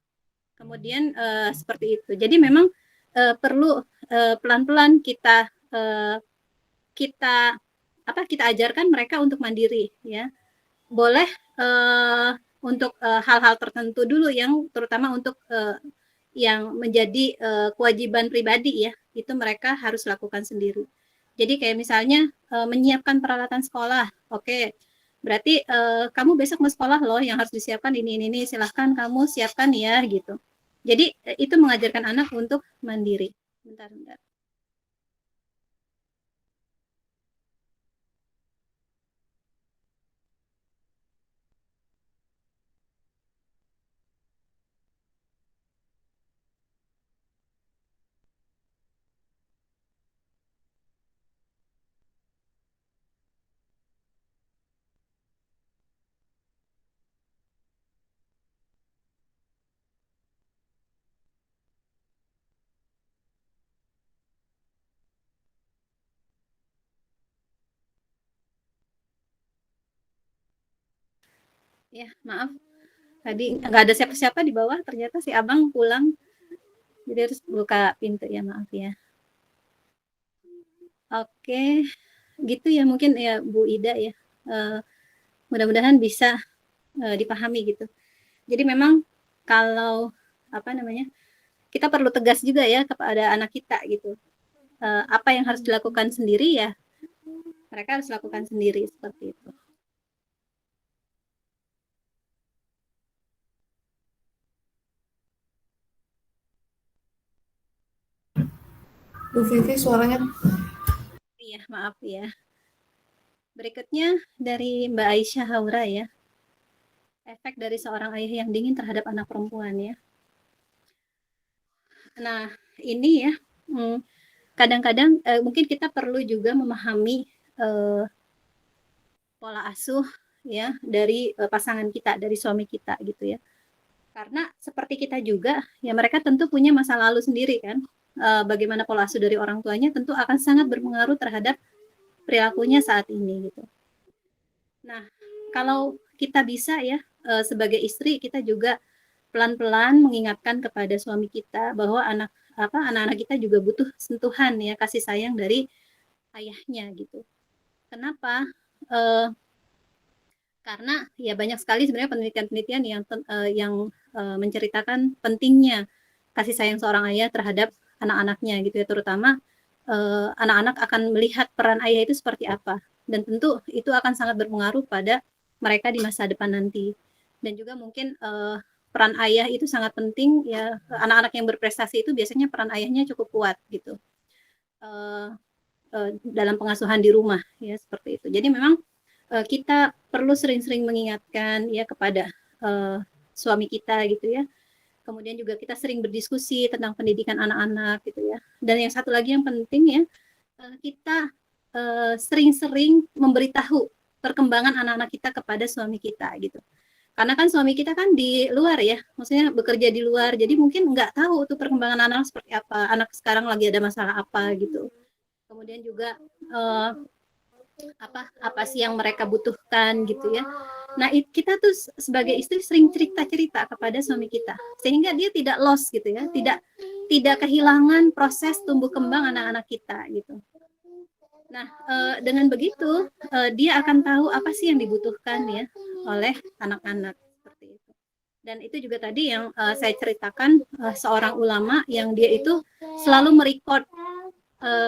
Kemudian seperti itu. Jadi memang perlu pelan-pelan kita ajarkan mereka untuk mandiri ya. Boleh untuk hal-hal tertentu dulu yang terutama untuk yang menjadi kewajiban pribadi ya, itu mereka harus lakukan sendiri. Jadi kayak misalnya menyiapkan peralatan sekolah. Oke. Berarti kamu besok mau sekolah loh, yang harus disiapkan ini silahkan kamu siapkan ya gitu. Jadi itu mengajarkan anak untuk mandiri. Bentar. Ya, maaf. Tadi nggak ada siapa-siapa di bawah, ternyata si abang pulang. Jadi harus buka pintu ya, maaf ya. Oke, gitu ya mungkin ya Bu Ida ya. Mudah-mudahan bisa dipahami gitu. Jadi memang kalau kita perlu tegas juga ya kepada anak kita gitu. Apa yang harus dilakukan sendiri ya, mereka harus lakukan sendiri seperti itu. Bu Vivi suaranya. Iya, maaf ya. Berikutnya dari Mbak Aisyah Haura ya. Efek dari seorang ayah yang dingin terhadap anak perempuan ya. Nah, ini ya, kadang-kadang mungkin kita perlu juga memahami pola asuh ya dari pasangan kita, dari suami kita gitu ya. Karena seperti kita juga, ya mereka tentu punya masa lalu sendiri kan. Bagaimana pola asuh dari orang tuanya tentu akan sangat berpengaruh terhadap perilakunya saat ini gitu. Nah, kalau kita bisa ya sebagai istri kita juga pelan-pelan mengingatkan kepada suami kita bahwa anak-anak kita juga butuh sentuhan ya, kasih sayang dari ayahnya gitu. Kenapa? Karena ya banyak sekali sebenarnya penelitian-penelitian yang menceritakan pentingnya kasih sayang seorang ayah terhadap anak-anaknya gitu ya, terutama anak-anak akan melihat peran ayah itu seperti apa, dan tentu itu akan sangat berpengaruh pada mereka di masa depan nanti. Dan juga mungkin peran ayah itu sangat penting ya, anak-anak yang berprestasi itu biasanya peran ayahnya cukup kuat gitu dalam pengasuhan di rumah ya, seperti itu. Jadi memang kita perlu sering-sering mengingatkan ya kepada suami kita gitu ya. Kemudian juga kita sering berdiskusi tentang pendidikan anak-anak gitu ya. Dan yang satu lagi yang penting ya, kita sering-sering memberitahu perkembangan anak-anak kita kepada suami kita gitu. Karena kan suami kita kan di luar ya, maksudnya bekerja di luar, jadi mungkin nggak tahu tuh perkembangan anak seperti apa, anak sekarang lagi ada masalah apa gitu. Kemudian juga apa sih yang mereka butuhkan gitu ya. Nah, kita tuh sebagai istri sering cerita-cerita kepada suami kita sehingga dia tidak lost gitu ya, tidak kehilangan proses tumbuh kembang anak-anak kita gitu. Nah, dengan begitu dia akan tahu apa sih yang dibutuhkan ya oleh anak-anak seperti itu. Dan itu juga tadi yang saya ceritakan, seorang ulama yang dia itu selalu merecord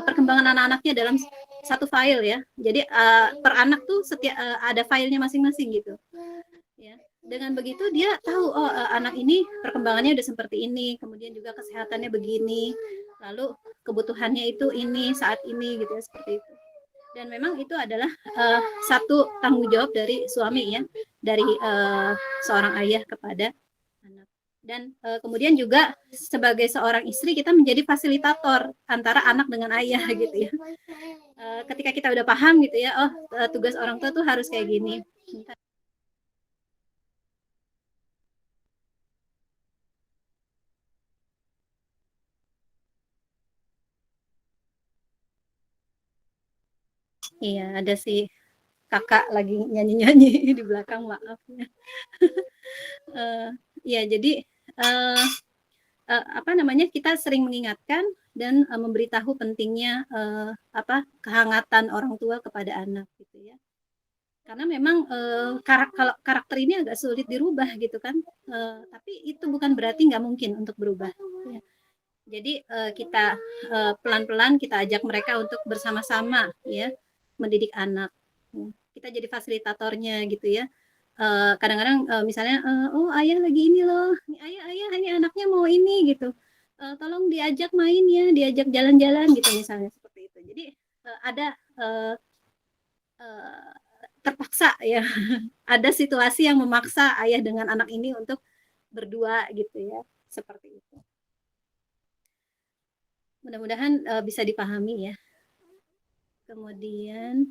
perkembangan anak-anaknya dalam satu file ya. Jadi per anak tuh setiap ada filenya masing-masing gitu. Ya. Dengan begitu dia tahu anak ini perkembangannya udah seperti ini, kemudian juga kesehatannya begini, lalu kebutuhannya itu ini saat ini gitu ya, seperti itu. Dan memang itu adalah satu tanggung jawab dari suami ya, dari seorang ayah kepada anak. Dan kemudian juga sebagai seorang istri kita menjadi fasilitator antara anak dengan ayah gitu ya. Ketika kita udah paham gitu ya, tugas orang tua tuh harus kayak gini. Iya, ada sih kakak lagi nyanyi-nyanyi di belakang, maaf ya. Ya, jadi kita sering mengingatkan dan memberitahu pentingnya kehangatan orang tua kepada anak gitu ya. Karena memang karakter ini agak sulit dirubah gitu kan, tapi itu bukan berarti nggak mungkin untuk berubah ya. Jadi kita pelan-pelan kita ajak mereka untuk bersama-sama ya mendidik anak. Kita jadi fasilitatornya gitu ya. Kadang-kadang misalnya oh ayah lagi ini loh, ayah ini anaknya mau ini gitu, tolong diajak main ya, diajak jalan-jalan gitu misalnya, seperti itu. Jadi ada terpaksa ya ada situasi yang memaksa ayah dengan anak ini untuk berdua gitu ya, seperti itu. Mudah-mudahan bisa dipahami ya. Kemudian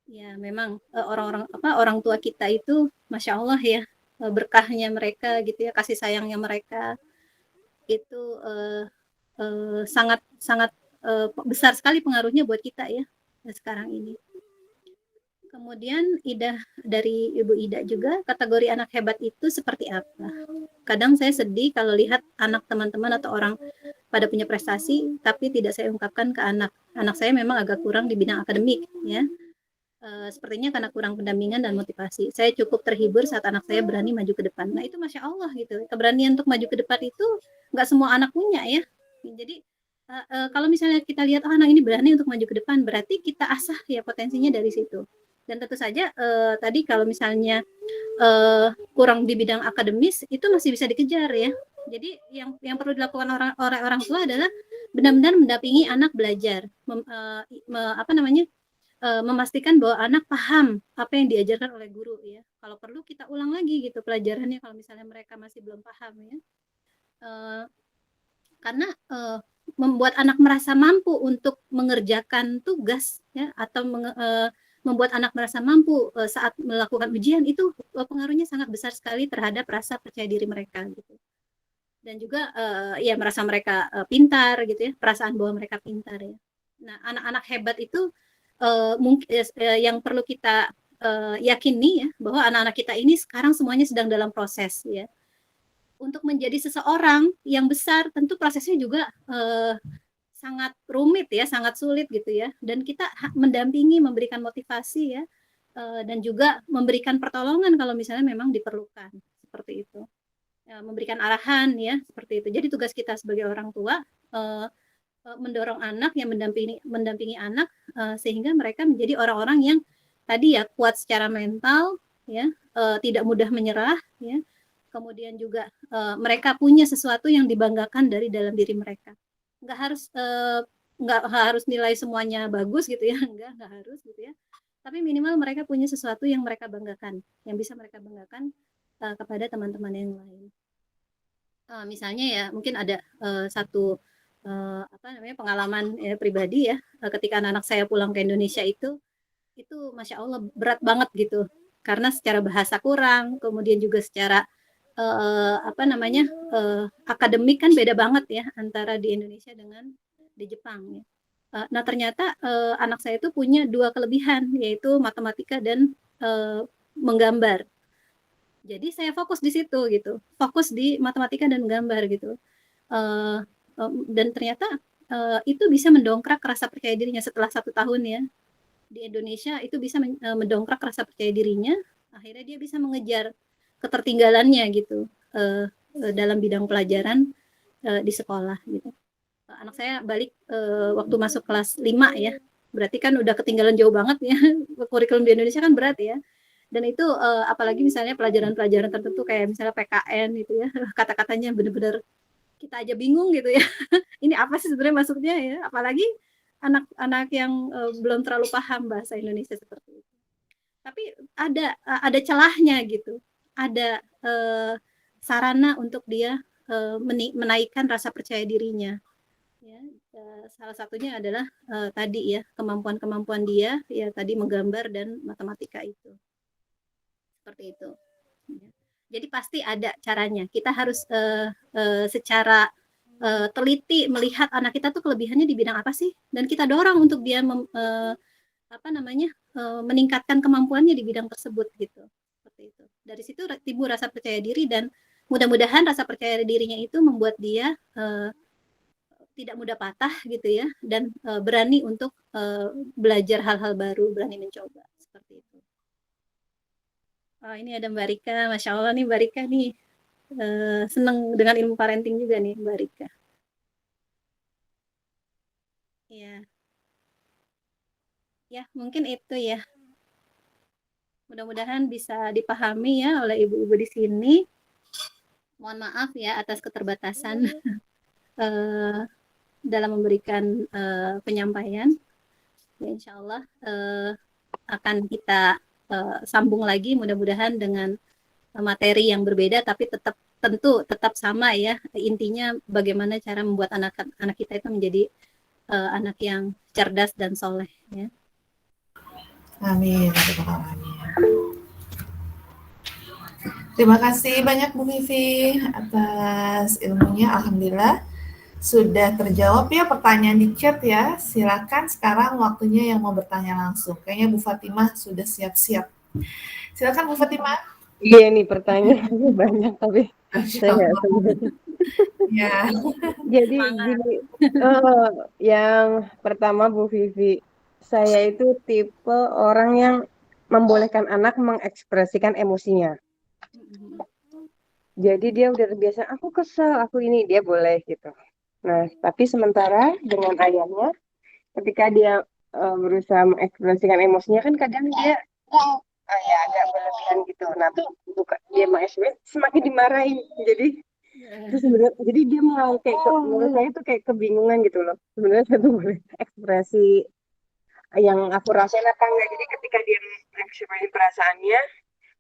ya memang orang tua kita itu masya Allah ya, berkahnya mereka gitu ya, kasih sayangnya mereka itu sangat sangat besar sekali pengaruhnya buat kita ya sekarang ini. Kemudian dari Ibu Ida juga, kategori anak hebat itu seperti apa? Kadang saya sedih kalau lihat anak teman-teman atau orang pada punya prestasi tapi tidak saya ungkapkan ke anak. Anak saya memang agak kurang di bidang akademik ya. Sepertinya karena kurang pendampingan dan motivasi. Saya cukup terhibur saat anak saya berani maju ke depan. Nah, itu masya Allah gitu. Keberanian untuk maju ke depan itu nggak semua anak punya ya. Jadi kalau misalnya kita lihat anak ini berani untuk maju ke depan, berarti kita asah ya potensinya dari situ. Dan tentu saja tadi kalau misalnya kurang di bidang akademis itu masih bisa dikejar ya. Jadi yang perlu dilakukan oleh orang tua adalah benar-benar mendampingi anak belajar, memastikan bahwa anak paham apa yang diajarkan oleh guru ya. Kalau perlu kita ulang lagi gitu pelajarannya kalau misalnya mereka masih belum paham ya. Karena membuat anak merasa mampu untuk mengerjakan tugas ya, atau membuat anak merasa mampu saat melakukan ujian itu pengaruhnya sangat besar sekali terhadap rasa percaya diri mereka gitu. Dan juga ya merasa mereka pintar gitu ya, perasaan bahwa mereka pintar ya. Nah, anak-anak hebat itu mungkin yang perlu kita yakini ya, bahwa anak-anak kita ini sekarang semuanya sedang dalam proses ya. Untuk menjadi seseorang yang besar tentu prosesnya juga sangat rumit ya, sangat sulit gitu ya. Dan kita mendampingi, memberikan motivasi ya, dan juga memberikan pertolongan kalau misalnya memang diperlukan seperti itu. Memberikan arahan ya seperti itu. Jadi tugas kita sebagai orang tua mendorong anak, yang mendampingi anak sehingga mereka menjadi orang-orang yang tadi ya kuat secara mental ya, tidak mudah menyerah ya. Kemudian juga mereka punya sesuatu yang dibanggakan dari dalam diri mereka. Nggak harus nilai semuanya bagus gitu ya, nggak harus gitu ya. Tapi minimal mereka punya sesuatu yang mereka banggakan, yang bisa mereka banggakan kepada teman-teman yang lain. Misalnya ya mungkin ada satu pengalaman pribadi ya, ketika anak saya pulang ke Indonesia itu Masya Allah berat banget gitu, karena secara bahasa kurang, kemudian juga secara akademik kan beda banget ya antara di Indonesia dengan di Jepang ya. Nah ternyata anak saya itu punya 2 kelebihan, yaitu matematika dan menggambar. Jadi saya fokus di situ gitu, fokus di matematika dan gambar gitu. Dan ternyata itu bisa mendongkrak rasa percaya dirinya setelah 1 tahun ya di Indonesia, itu bisa mendongkrak rasa percaya dirinya. Akhirnya dia bisa mengejar ketertinggalannya gitu dalam bidang pelajaran di sekolah gitu. Anak saya balik waktu masuk kelas 5 ya, berarti kan udah ketinggalan jauh banget ya. Kurikulum di Indonesia kan berat ya. Dan itu apalagi misalnya pelajaran-pelajaran tertentu kayak misalnya PKN gitu ya, kata-katanya benar-benar kita aja bingung gitu ya. Ini apa sih sebenarnya maksudnya ya, apalagi anak-anak yang belum terlalu paham bahasa Indonesia seperti itu. Tapi ada celahnya gitu, ada sarana untuk dia menaikkan rasa percaya dirinya ya. Salah satunya adalah tadi ya, kemampuan dia ya, tadi menggambar dan matematika itu. Seperti itu. Jadi pasti ada caranya. Kita harus secara teliti melihat anak kita tuh kelebihannya di bidang apa sih, dan kita dorong untuk dia meningkatkan kemampuannya di bidang tersebut gitu. Seperti itu. Dari situ timbul rasa percaya diri, dan mudah-mudahan rasa percaya dirinya itu membuat dia tidak mudah patah gitu ya, dan berani untuk belajar hal-hal baru, berani mencoba seperti itu. Ini ada Mbak Rika, Masya Allah nih Mbak Rika nih senang dengan ilmu parenting juga nih Mbak Rika. Ya mungkin itu ya. Mudah-mudahan bisa dipahami ya oleh ibu-ibu di sini. Mohon maaf ya atas keterbatasan dalam memberikan penyampaian. Ya, insya Allah akan kita sambung lagi mudah-mudahan dengan materi yang berbeda, tapi tetap sama ya, intinya bagaimana cara membuat anak kita itu menjadi anak yang cerdas dan soleh ya. Amin. Terima kasih banyak Bu Vivi atas ilmunya. Alhamdulillah sudah terjawab ya pertanyaan di chat ya. Silakan sekarang waktunya yang mau bertanya langsung. Kayaknya Bu Fatimah sudah siap-siap. Silakan Bu Fatimah. Iya nih pertanyaannya banyak tapi saya nggak sempat. Ya. Jadi gini, yang pertama Bu Vivi, saya itu tipe orang yang membolehkan anak mengekspresikan emosinya. Jadi dia udah terbiasa, aku kesel, aku ini, dia boleh gitu. Nah, tapi sementara dengan ayahnya, ketika dia berusaha mengekspresikan emosinya kan kadang dia ya agak berlebihan gitu. Nah, tuh dia mengekspresi semakin dimarahin. Terus sebenarnya jadi dia mau kayak menurut saya tuh kayak kebingungan gitu loh. Sebenarnya saya tuh boleh ekspresi yang aku rasain apa enggak. Jadi ketika dia mengekspresi perasaannya,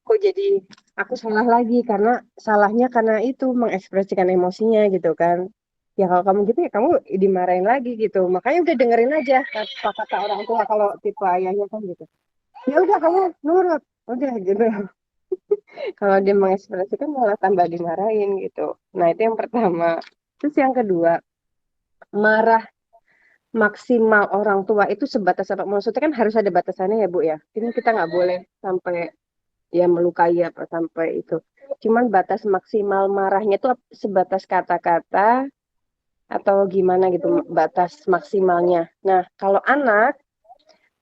kok jadi aku salah lagi salahnya karena itu mengekspresikan emosinya gitu kan. Ya kalau kamu gitu ya kamu dimarahin lagi gitu. Makanya udah dengerin aja kata orang tua kalau tipe ayahnya kan gitu. Ya udah kamu nurut, udah gitu. Kalau dia mengekspresikan malah tambah dimarahin gitu. Nah itu yang pertama. Terus yang kedua, maksimal orang tua itu sebatas apa? Maksudnya kan harus ada batasannya ya Bu ya. Ini kita nggak boleh sampai ya melukai apa sampai itu. Cuman batas maksimal marahnya itu sebatas kata-kata atau gimana gitu batas maksimalnya. Nah, kalau anak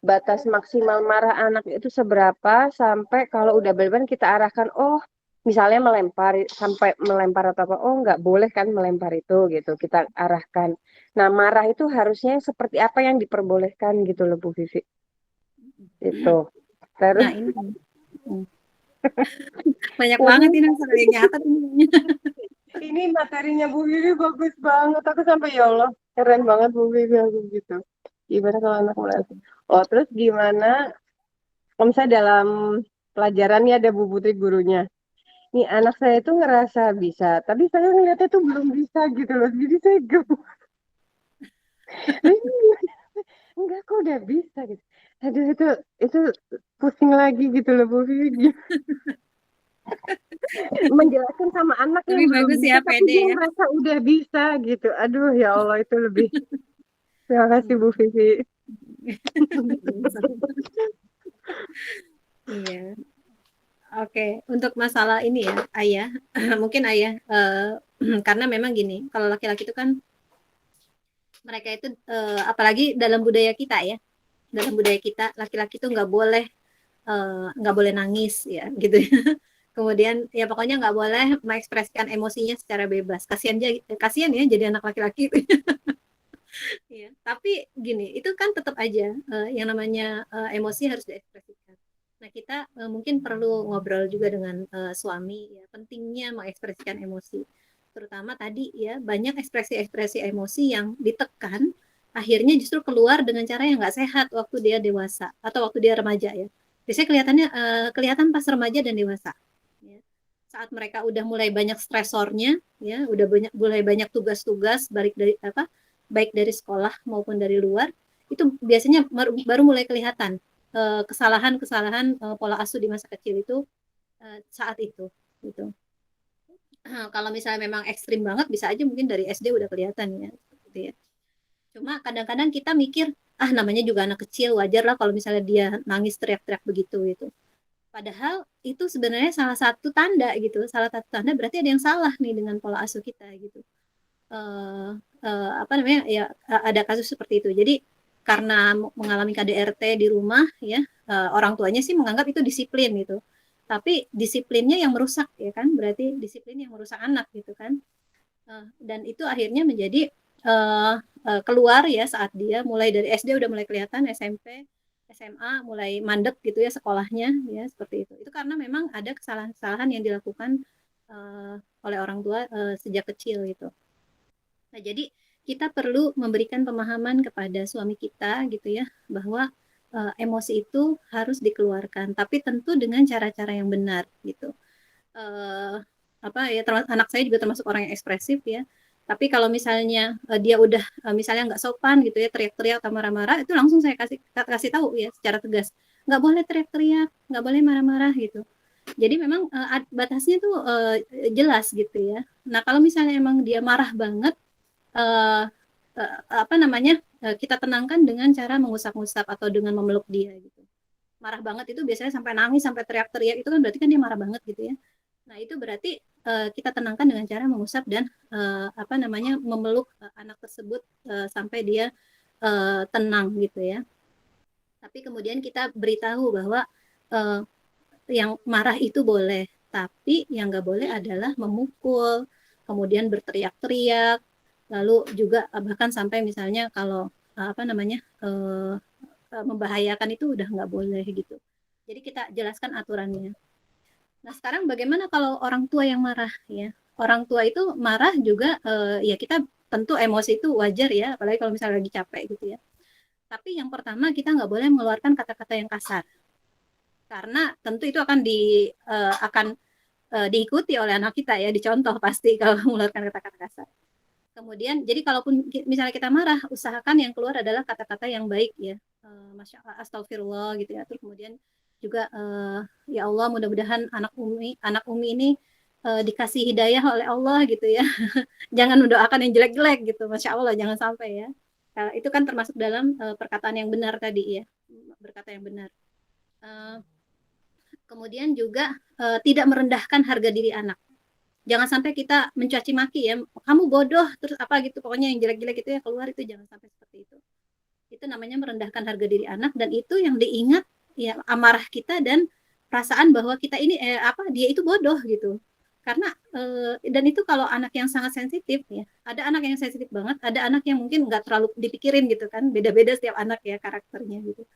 batas maksimal marah anak itu seberapa sampai kalau udah benar kita arahkan, oh misalnya melempar sampai melempar atau apa, oh nggak boleh kan melempar itu gitu kita arahkan. Nah marah itu harusnya seperti apa yang diperbolehkan gitu loh Bu Vivi itu. Terus Nah ini banyak banget ini masalah yang nyata ini. ini materinya Bu Vivi bagus banget, aku sampai ya Allah keren banget Bu Vivi aku gitu. Gimana kalau anak merasa? Oh terus gimana kalau misalnya dalam pelajarannya ada Bu Putri gurunya. Nih anak saya itu ngerasa bisa, tapi saya ngeliatnya tuh belum bisa gitu loh. Jadi saya gemuk. Enggak kok udah bisa gitu. Aduh itu pusing lagi gitu loh Bu Vivi. Menjelaskan sama anak Tapi yang belum bagus bisa, ya tapi pede dia ya. merasa udah bisa gitu. Aduh ya Allah itu lebih. Terima kasih Bu Vivi. Iya. Oke, untuk masalah ini ya, ayah, mungkin ayah, karena memang gini, kalau laki-laki itu kan mereka itu apalagi dalam budaya kita ya, dalam budaya kita laki-laki itu nggak boleh nangis ya, gitu ya. Kemudian ya pokoknya nggak boleh mengekspresikan emosinya secara bebas. Kasihan ya jadi anak laki-laki itu. Ya, tapi gini, itu kan tetap aja yang namanya emosi harus diekspresikan. Nah, kita mungkin perlu ngobrol juga dengan suami ya, pentingnya mengekspresikan emosi. Terutama tadi ya, banyak ekspresi-ekspresi emosi yang ditekan, akhirnya justru keluar dengan cara yang nggak sehat waktu dia dewasa atau waktu dia remaja ya. Biasanya kelihatan pas remaja dan dewasa. Ya. Saat mereka udah mulai banyak stresornya, ya, udah mulai banyak tugas-tugas baik dari sekolah maupun dari luar, itu biasanya baru mulai kelihatan kesalahan-kesalahan pola asuh di masa kecil itu saat itu gitu. Kalau misalnya memang ekstrim banget bisa aja mungkin dari SD udah kelihatan ya gitu ya. Cuma kadang-kadang kita mikir namanya juga anak kecil, wajar lah kalau misalnya dia nangis teriak-teriak begitu gitu. Padahal itu sebenarnya salah satu tanda gitu, salah satu tanda berarti ada yang salah nih dengan pola asuh kita gitu. Apa namanya ya, ada kasus seperti itu. Jadi karena mengalami KDRT di rumah ya, orang tuanya sih menganggap itu disiplin gitu. Tapi disiplinnya yang merusak ya kan, berarti disiplin yang merusak anak gitu kan. Dan itu akhirnya menjadi keluar ya saat dia mulai dari SD udah mulai kelihatan, SMP, SMA mulai mandek gitu ya sekolahnya ya seperti itu. Itu karena memang ada kesalahan-kesalahan yang dilakukan oleh orang tua sejak kecil gitu. Nah, jadi kita perlu memberikan pemahaman kepada suami kita gitu ya, bahwa emosi itu harus dikeluarkan, tapi tentu dengan cara-cara yang benar gitu. Apa ya, anak saya juga termasuk orang yang ekspresif ya. Tapi kalau misalnya dia udah misalnya nggak sopan gitu ya, teriak-teriak atau marah-marah, itu langsung saya kasih tahu ya secara tegas, nggak boleh teriak-teriak, nggak boleh marah-marah gitu. Jadi memang batasnya tuh jelas gitu ya. Nah kalau misalnya emang dia marah banget, uh, apa namanya kita tenangkan dengan cara mengusap-ngusap atau dengan memeluk dia gitu. Marah banget itu biasanya sampai nangis sampai teriak-teriak itu kan berarti kan dia marah banget gitu ya. Nah itu berarti kita tenangkan dengan cara mengusap dan apa namanya memeluk anak tersebut sampai dia tenang gitu ya. Tapi kemudian kita beritahu bahwa uh, yang marah itu boleh, tapi yang nggak boleh adalah memukul, kemudian berteriak-teriak, lalu juga bahkan sampai misalnya kalau apa namanya membahayakan itu udah nggak boleh gitu. Jadi kita jelaskan aturannya. Nah sekarang bagaimana kalau orang tua yang marah ya? Orang tua itu marah juga ya kita tentu emosi itu wajar ya, apalagi kalau misalnya lagi capek gitu ya. Tapi yang pertama kita nggak boleh mengeluarkan kata-kata yang kasar karena tentu itu akan diikuti oleh anak kita ya, dicontoh pasti kalau mengeluarkan kata-kata kasar. Kemudian jadi kalaupun misalnya kita marah, usahakan yang keluar adalah kata-kata yang baik ya. Masya Allah, astagfirullah gitu ya. Terus kemudian juga ya Allah mudah-mudahan anak Umi ini dikasih hidayah oleh Allah gitu ya. Jangan mendoakan yang jelek-jelek gitu. Masya Allah jangan sampai ya. Itu kan termasuk dalam perkataan yang benar tadi ya, berkata yang benar. Kemudian juga tidak merendahkan harga diri anak. Jangan sampai kita mencaci maki ya, kamu bodoh terus apa gitu, pokoknya yang jelek-jelek itu ya keluar, itu jangan sampai seperti itu. Itu namanya merendahkan harga diri anak, dan itu yang diingat ya amarah kita dan perasaan bahwa kita ini dia itu bodoh gitu. Karena dan itu kalau anak yang sangat sensitif ya, ada anak yang sensitif banget, ada anak yang mungkin nggak terlalu dipikirin gitu kan, beda-beda setiap anak ya karakternya gitu.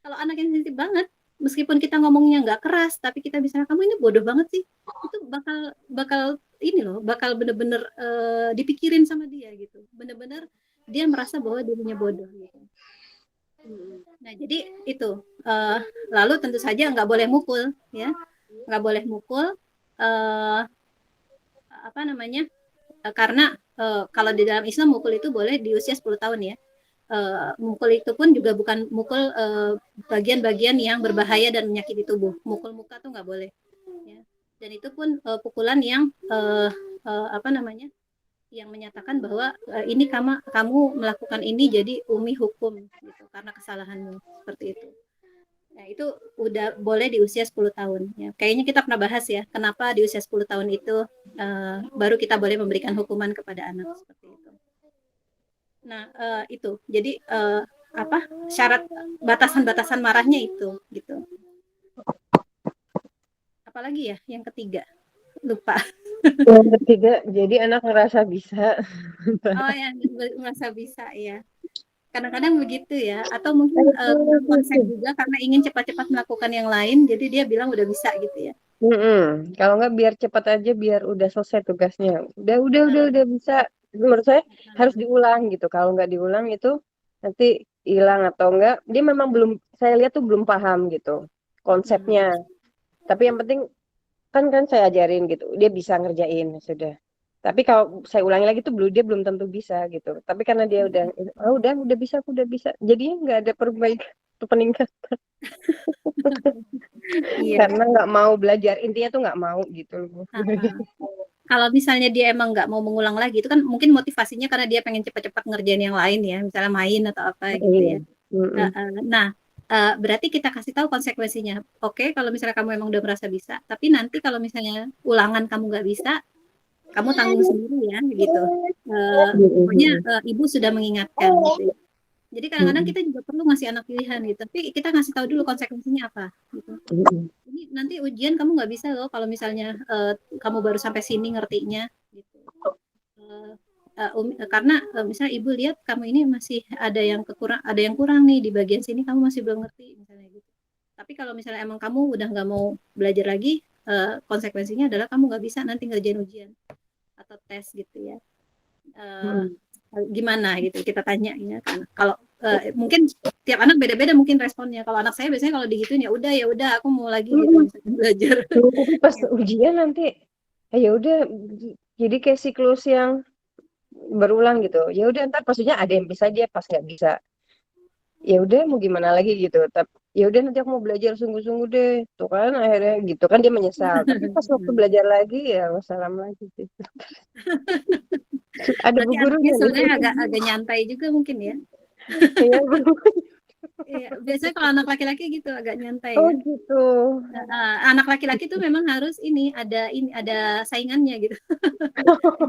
Kalau anak yang sensitif banget, meskipun kita ngomongnya nggak keras, tapi kita bisa, kamu ini bodoh banget sih, itu bakal ini loh, bakal bener-bener dipikirin sama dia gitu, bener-bener dia merasa bahwa dirinya bodoh gitu. Nah jadi itu lalu tentu saja nggak boleh mukul ya, nggak boleh mukul apa namanya, karena kalau di dalam Islam mukul itu boleh di usia 10 tahun ya. Mukul itu pun juga bukan mukul bagian-bagian yang berbahaya dan menyakiti tubuh. Mukul muka tuh nggak boleh. Ya. Dan itu pun pukulan yang apa namanya, yang menyatakan bahwa ini kamu melakukan ini jadi umi hukum gitu karena kesalahanmu, seperti itu. Nah, itu udah boleh di usia 10 tahun. Ya. Kayaknya kita pernah bahas ya, kenapa di usia 10 tahun itu baru kita boleh memberikan hukuman kepada anak seperti itu. Nah, itu. Jadi apa? Syarat batasan-batasan marahnya itu gitu. Apalagi ya yang ketiga? Lupa. Yang ketiga, jadi anak ngerasa bisa. Oh, yang merasa bisa ya. Kadang-kadang begitu ya, atau mungkin konsep juga karena ingin cepat-cepat melakukan yang lain, jadi dia bilang udah bisa gitu ya. Kalau nggak biar cepat aja, biar udah selesai tugasnya. Udah bisa. Menurut saya harus diulang gitu. Kalau nggak diulang itu nanti hilang atau enggak. Dia memang belum, saya lihat tuh belum paham gitu konsepnya. Tapi yang penting kan saya ajarin gitu. Dia bisa ngerjain sudah. Tapi kalau saya ulangi lagi tuh dia belum tentu bisa gitu. Tapi karena dia udah bisa, aku udah bisa. Jadinya nggak ada perbaikan, peningkatan. Iya. Karena nggak mau belajar, intinya tuh nggak mau gitu loh. Kalau misalnya dia emang nggak mau mengulang lagi, itu kan mungkin motivasinya karena dia pengen cepat-cepat ngerjain yang lain ya, misalnya main atau apa gitu ya. Nah, berarti kita kasih tahu konsekuensinya. Oke, kalau misalnya kamu emang udah merasa bisa, tapi nanti kalau misalnya ulangan kamu nggak bisa, kamu tanggung sendiri ya, gitu. Pokoknya ibu sudah mengingatkan gitu. Jadi kadang-kadang kita juga perlu ngasih anak pilihan gitu, tapi kita ngasih tahu dulu konsekuensinya apa. Gitu. Ini nanti ujian kamu nggak bisa loh kalau misalnya kamu baru sampai sini ngertinya. Gitu. Karena misalnya ibu lihat kamu ini masih ada yang kurang nih di bagian sini, kamu masih belum ngerti misalnya gitu. Tapi kalau misalnya emang kamu udah nggak mau belajar lagi, konsekuensinya adalah kamu nggak bisa nanti ngerjain ujian atau tes gitu ya. Gimana gitu kita tanya ya kan. Kalau mungkin tiap anak beda-beda mungkin responnya. Kalau anak saya biasanya kalau digituin ya udah aku mau lagi gitu belajar. Tapi pas ujian nanti ya udah jadi kayak siklus yang berulang gitu. Ya udah ntar maksudnya ada yang bisa, dia pas nggak bisa. Ya udah mau gimana lagi gitu. Tapi ya udah nanti aku mau belajar sungguh-sungguh deh. Tuh kan akhirnya gitu kan dia menyesal. Tapi pas waktu belajar lagi ya wassalam lagi gitu. Ada berarti anaknya sebenarnya agak nyantai juga mungkin ya. Iya, biasanya kalau anak laki-laki gitu agak nyantai. Oh ya. Gitu. Anak laki-laki tuh memang harus ada saingannya gitu.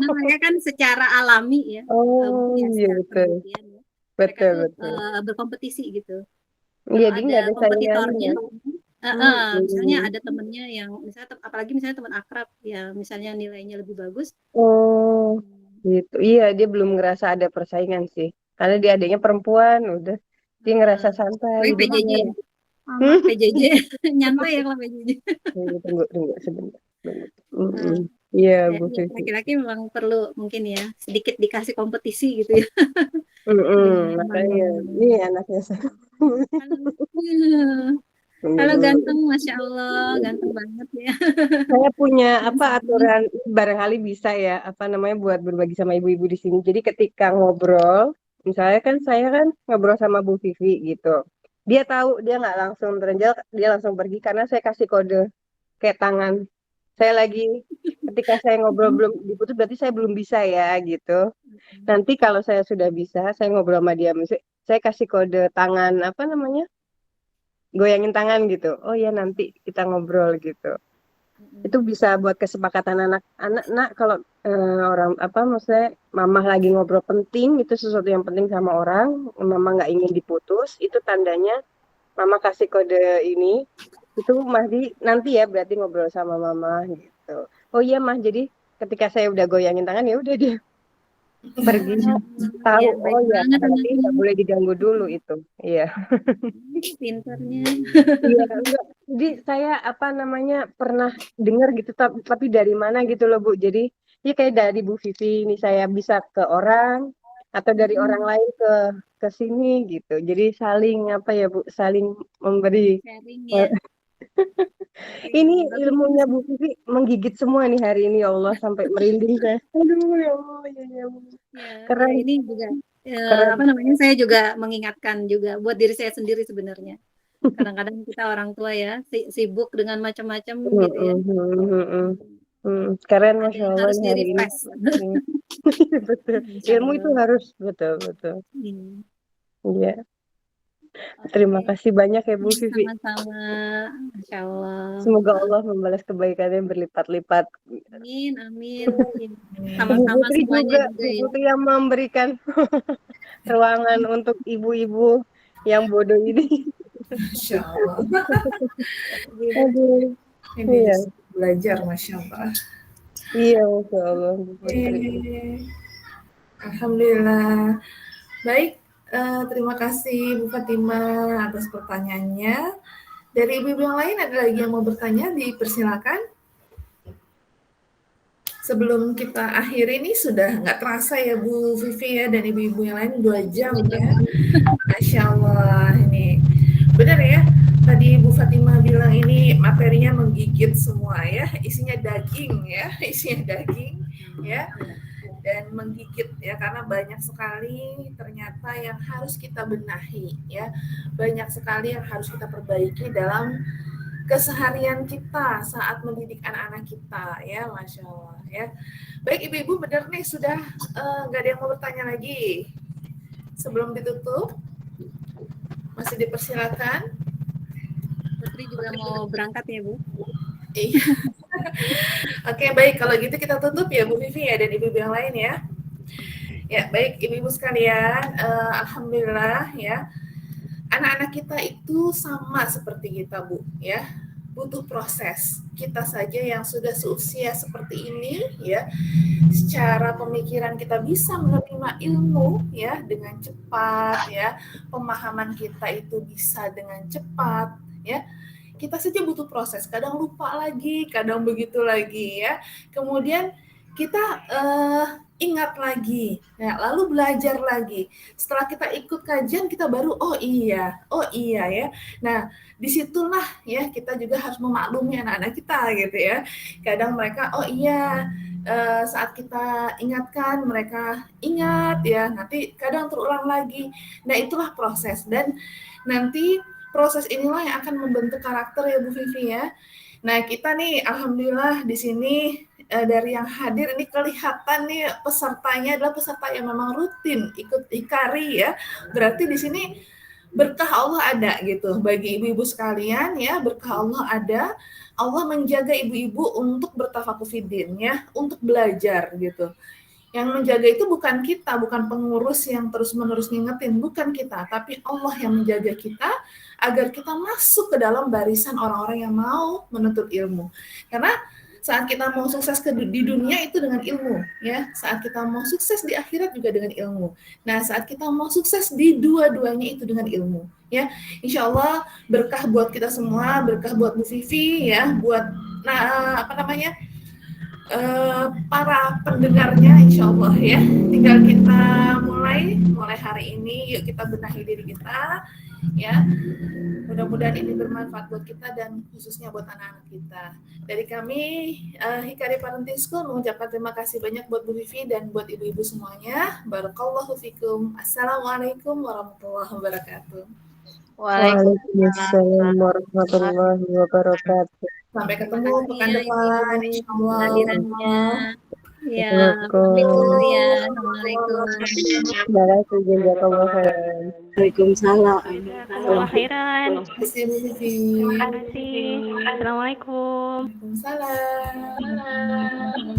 Namanya kan secara alami ya. Oh iya betul. Ya. Betul. Berkompetisi gitu. Iya, Kalau dia nggak ada kompetitornya, misalnya ada temennya yang misalnya apalagi misalnya teman akrab ya, misalnya nilainya lebih bagus. Oh, gitu. Iya, dia belum ngerasa ada persaingan sih. Karena dia adanya perempuan, udah dia ngerasa santai. PJJ ya? PJJ nyantai ya kalau PJJ. Tunggu sebentar. Iya, Bu Vivi. Laki-laki memang perlu mungkin ya sedikit dikasih kompetisi gitu ya. Makanya ini anaknya saya. Halo ganteng, Masya Allah, ganteng banget ya. Saya punya aturan barangkali bisa ya, buat berbagi sama ibu-ibu di sini. Jadi ketika ngobrol, misalnya kan saya kan ngobrol sama Bu Vivi gitu. Dia tahu, dia nggak langsung terenjal, dia langsung pergi karena saya kasih kode kayak tangan. Saya lagi ketika saya ngobrol belum diputus berarti saya belum bisa ya gitu. Nanti kalau saya sudah bisa, saya ngobrol sama dia, saya kasih kode tangan apa namanya, goyangin tangan gitu. Oh ya nanti kita ngobrol gitu. Itu bisa buat kesepakatan anak-anak. Nak kalau orang apa maksudnya mama lagi ngobrol penting, itu sesuatu yang penting sama orang, mama nggak ingin diputus, itu tandanya mama kasih kode ini, itu Mahdi nanti ya berarti ngobrol sama mama gitu. Oh iya Mah, jadi ketika saya udah goyangin tangan ya udah dia pergi tahu. Ya, baik Oh ya banget berarti anaknya. nggak boleh diganggu dulu itu. Iya. Pintarnya. Iya enggak. Jadi saya apa namanya pernah dengar gitu tapi dari mana gitu loh Bu. Jadi ya kayak dari Bu Vivi ini saya bisa ke orang atau dari orang lain ke sini gitu. Jadi saling apa ya Bu, saling memberi. Sharing ya. Ini Tapi ilmunya Bu Vivi menggigit semua nih hari ini ya Allah sampai merinding saya. Aduh ya Allah ya Allah. ya, Keren. ini juga Keren. apa namanya, saya juga mengingatkan juga buat diri saya sendiri sebenarnya. Kadang-kadang kita orang tua ya sibuk dengan macam-macam gitu ya. Keren Ada Masya yang Allah harus nih di hari ini. refresh. Betul. Insya Ilmu itu Allah. harus betul. Iya. Oke. Terima kasih banyak ya Bu Vivi. Sama-sama. Masya Allah. Semoga Allah membalas kebaikannya berlipat-lipat. Amin, amin. Bu Sama-sama Putri semuanya juga, juga Bu ya. Putri yang memberikan ruangan untuk ibu-ibu yang bodoh ini. Masya Allah. Aduh. Ini Iya. belajar, Masya Allah. Iya, Masya Allah. Bu Putri. Alhamdulillah. Baik, terima kasih Bu Fatimah atas pertanyaannya. Dari ibu-ibu yang lain ada lagi yang mau bertanya, dipersilakan. Sebelum kita akhiri ini sudah nggak terasa ya Bu Vivi ya dan ibu-ibu yang lain 2 jam ya. Masya Allah ini. Benar ya, tadi Bu Fatimah bilang ini materinya menggigit semua ya, isinya daging ya, isinya daging ya. Dan menggigit ya karena banyak sekali ternyata yang harus kita benahi ya, banyak sekali yang harus kita perbaiki dalam keseharian kita saat mendidik anak-anak kita ya, Masya Allah ya. Baik ibu-ibu, benar nih sudah nggak ada yang mau bertanya lagi sebelum ditutup, masih dipersilakan. Putri juga mau berangkat ya Bu. Oke, baik kalau gitu kita tutup ya Bu Vivi ya dan ibu-ibu yang lain ya. Ya baik ibu-ibu sekalian, alhamdulillah ya anak-anak kita itu sama seperti kita Bu ya, butuh proses. Kita saja yang sudah seusia seperti ini ya, secara pemikiran kita bisa menerima ilmu ya dengan cepat ya, pemahaman kita itu bisa dengan cepat ya. Kita saja butuh proses, kadang lupa lagi, kadang begitu lagi ya. Kemudian kita ingat lagi, ya, lalu belajar lagi. Setelah kita ikut kajian, kita baru oh iya ya. Nah, disitulah ya kita juga harus memaklumi anak-anak kita gitu ya. Kadang mereka oh iya, saat kita ingatkan mereka ingat ya. Nanti kadang terulang lagi. Nah, itulah proses dan nanti proses inilah yang akan membentuk karakter ya Bu Vivi ya. Nah, kita nih alhamdulillah di sini dari yang hadir ini kelihatan nih pesertanya adalah peserta yang memang rutin ikut Hikari ya. Berarti di sini berkah Allah ada gitu bagi ibu-ibu sekalian ya, berkah Allah ada. Allah menjaga ibu-ibu untuk bertafaqufidin ya, untuk belajar gitu. Yang menjaga itu bukan kita, bukan pengurus yang terus-menerus ngingetin, bukan kita, tapi Allah yang menjaga kita agar kita masuk ke dalam barisan orang-orang yang mau menuntut ilmu. Karena saat kita mau sukses di dunia itu dengan ilmu, ya. Saat kita mau sukses di akhirat juga dengan ilmu. Nah, saat kita mau sukses di dua-duanya itu dengan ilmu, ya. Insya Allah berkah buat kita semua, berkah buat Bu Vivi, ya, buat para pendengarnya, insya Allah ya. Tinggal kita mulai hari ini, yuk kita benahi diri kita, ya. Mudah-mudahan ini bermanfaat buat kita dan khususnya buat anak-anak kita. Dari kami, Hikari Parenting School mengucapkan terima kasih banyak buat Bu Vivi dan buat ibu-ibu semuanya. Barakallahu fikum. Assalamualaikum warahmatullahi wabarakatuh. Waalaikumsalam warahmatullahi wabarakatuh. Sampai ketemu pekan ya depan, Ibu insya Allah. kehadirannya. Ya, Assalamualaikum. pamit dulu ya. Assalamualaikum. Terima kasih, jazakallah khairan. Waalaikumsalam. Jazakumullah khairan. Terima kasih Bu Vivi. Terima kasih. Assalamualaikum. Waalaikumsalam.